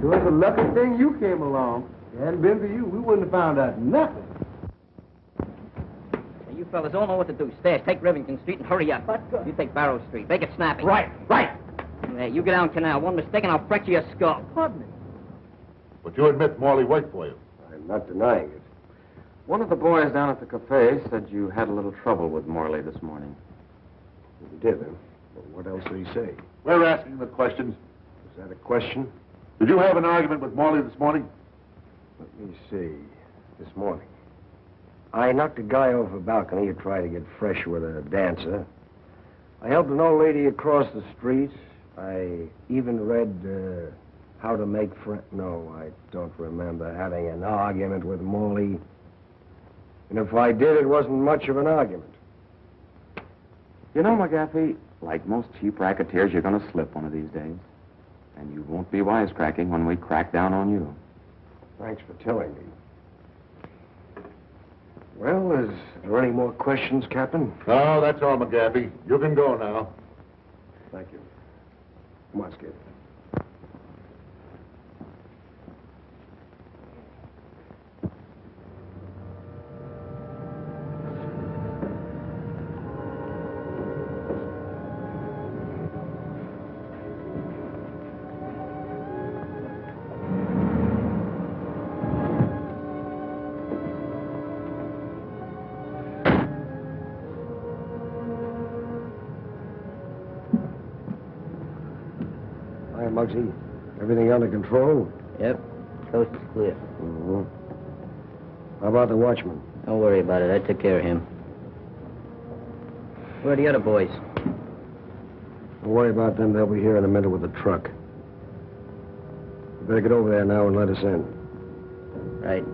Speaker 13: It was a lucky thing you came along. If it hadn't been for you, we wouldn't have found out nothing.
Speaker 9: Now, you fellas all know what to do. Stash, take Rivington Street and hurry up. You take Barrow Street. Make it snappy.
Speaker 2: Right.
Speaker 9: Hey, you get down Canal. One mistake and I'll fracture your skull.
Speaker 2: Pardon me.
Speaker 10: But you admit Morley worked for you.
Speaker 6: I'm not denying it.
Speaker 4: One of the boys down at the cafe said you had a little trouble with Morley this morning.
Speaker 6: He did, huh? But what else did he say?
Speaker 10: We're asking the questions.
Speaker 6: Is that a question?
Speaker 10: Did you have an argument with Morley this morning?
Speaker 6: Let me see. This morning. I knocked a guy off a balcony who tried to get fresh with a dancer. I helped an old lady across the street. I even read How to Make Friends. No, I don't remember having an argument with Morley. And if I did, it wasn't much of an argument.
Speaker 4: You know, McGaffey, like most cheap racketeers, you're going to slip one of these days. And you won't be wisecracking when we crack down on you.
Speaker 6: Thanks for telling me. Well, is there any more questions, Captain?
Speaker 10: No, that's all, McGaffey. You can go now.
Speaker 6: Thank you. Come on, Skip. Hi, Muggsy. Everything under control?
Speaker 9: Yep. Coast is clear.
Speaker 6: Mm-hmm. How about the watchman?
Speaker 9: Don't worry about it. I took care of him. Where are the other boys?
Speaker 6: Don't worry about them. They'll be here in a minute with the truck. You better get over there now and let us in.
Speaker 9: Right.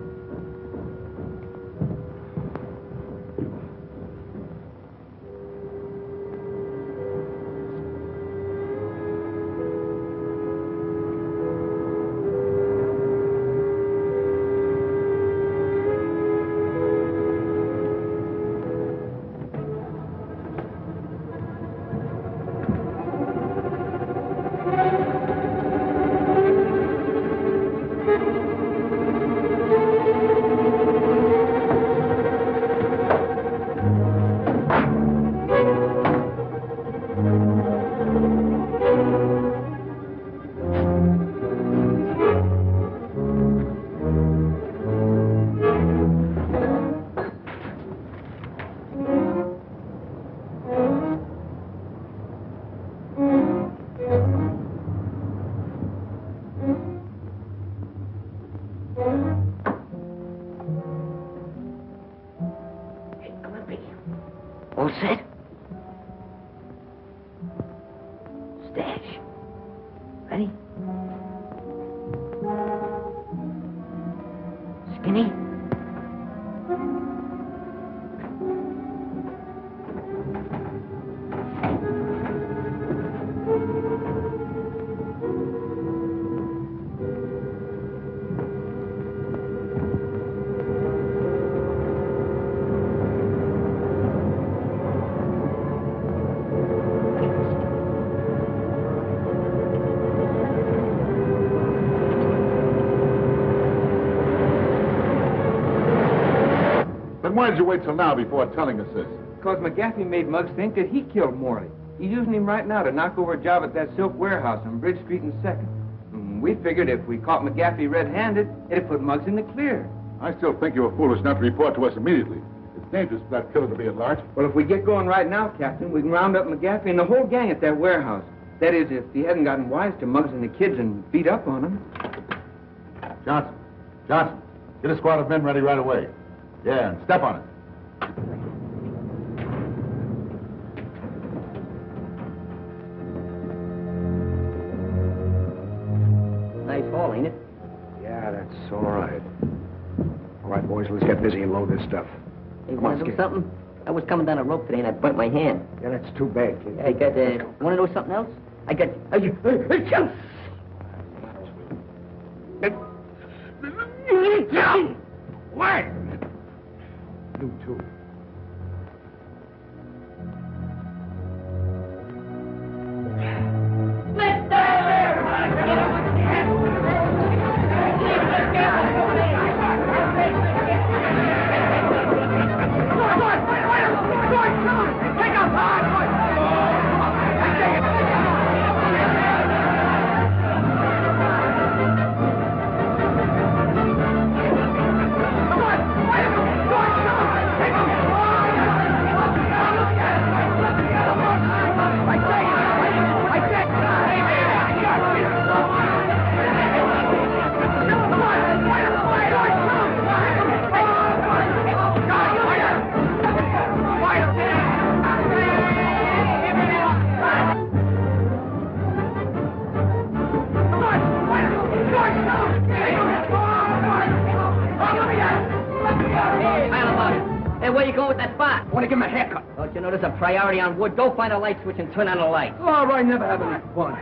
Speaker 9: All set? Stash. Ready? Skinny?
Speaker 10: Why did you wait till now before telling us this?
Speaker 3: Because McGaffey made Muggs think that he killed Morley. He's using him right now to knock over a job at that silk warehouse on Bridge Street and 2nd. We figured if we caught McGaffey red-handed, it'd put Muggs in the clear.
Speaker 10: I still think you were foolish not to report to us immediately. It's dangerous for that killer to be at large.
Speaker 3: Well, if we get going right now, Captain, we can round up McGaffey and the whole gang at that warehouse. That is, if he hadn't gotten wise to Muggs and the kids and beat up on them.
Speaker 10: Johnson, get a squad of men ready right away. Yeah, and step on it.
Speaker 9: Nice haul, ain't it?
Speaker 6: Yeah, that's all right. All right, boys, let's get busy and load this stuff.
Speaker 9: Hey,
Speaker 6: Come
Speaker 9: want
Speaker 6: on,
Speaker 9: to do
Speaker 6: Skip.
Speaker 9: something? I was coming down a rope today and I burnt my hand.
Speaker 6: Yeah, that's too bad, kid.
Speaker 9: I got, want to know something else? I got,
Speaker 6: What? You too.
Speaker 9: Where you going with that spot?
Speaker 13: I want to give him a haircut.
Speaker 9: Don't you know there's a priority on wood? Go find a light switch and turn on the light.
Speaker 13: All right, never have any fun.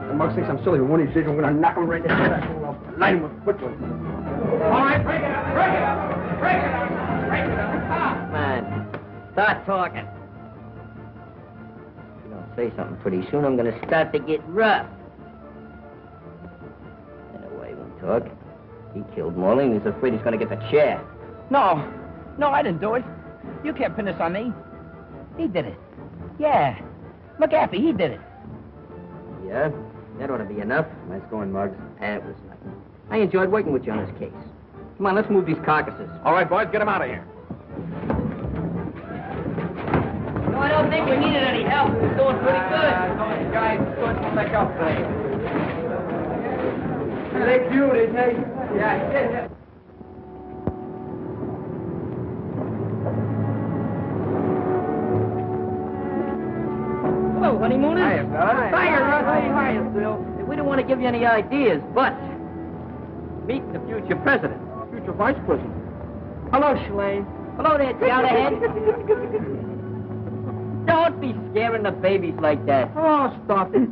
Speaker 13: The mug thinks I'm silly, but one of these days I'm going to knock him right in the head. I'll light him with footwood.
Speaker 1: All right, break it up, break it up, break it up, break it up.
Speaker 9: Come on. Start talking. If you don't say something pretty soon, I'm going to start to get rough. Anyway, he won't talk. He killed Morley, and he's afraid he's going to get the chair.
Speaker 7: No, I didn't do it. You can't pin this on me. He did it. Yeah. McGaffey, he did it.
Speaker 9: Yeah? That ought to be enough.
Speaker 3: Nice going, Muggs.
Speaker 9: That was nothing. I enjoyed working with you on this case. Come on, let's move these carcasses.
Speaker 13: All right, boys, get him out of here.
Speaker 9: No, I don't think we needed any help. We're doing pretty good.
Speaker 1: Those guys couldn't make up for it. They cute, didn't they? Yeah.
Speaker 9: Hello, honeymooners.
Speaker 1: Hiya, Bud. Hiya, Rusty.
Speaker 9: Hiya, Phil. We don't want to give you any ideas, but meet the future president.
Speaker 2: Future vice president.
Speaker 9: Hello, Shalane. Hello there, Jowderhead. Don't be scaring the babies like that.
Speaker 2: Oh, stop it.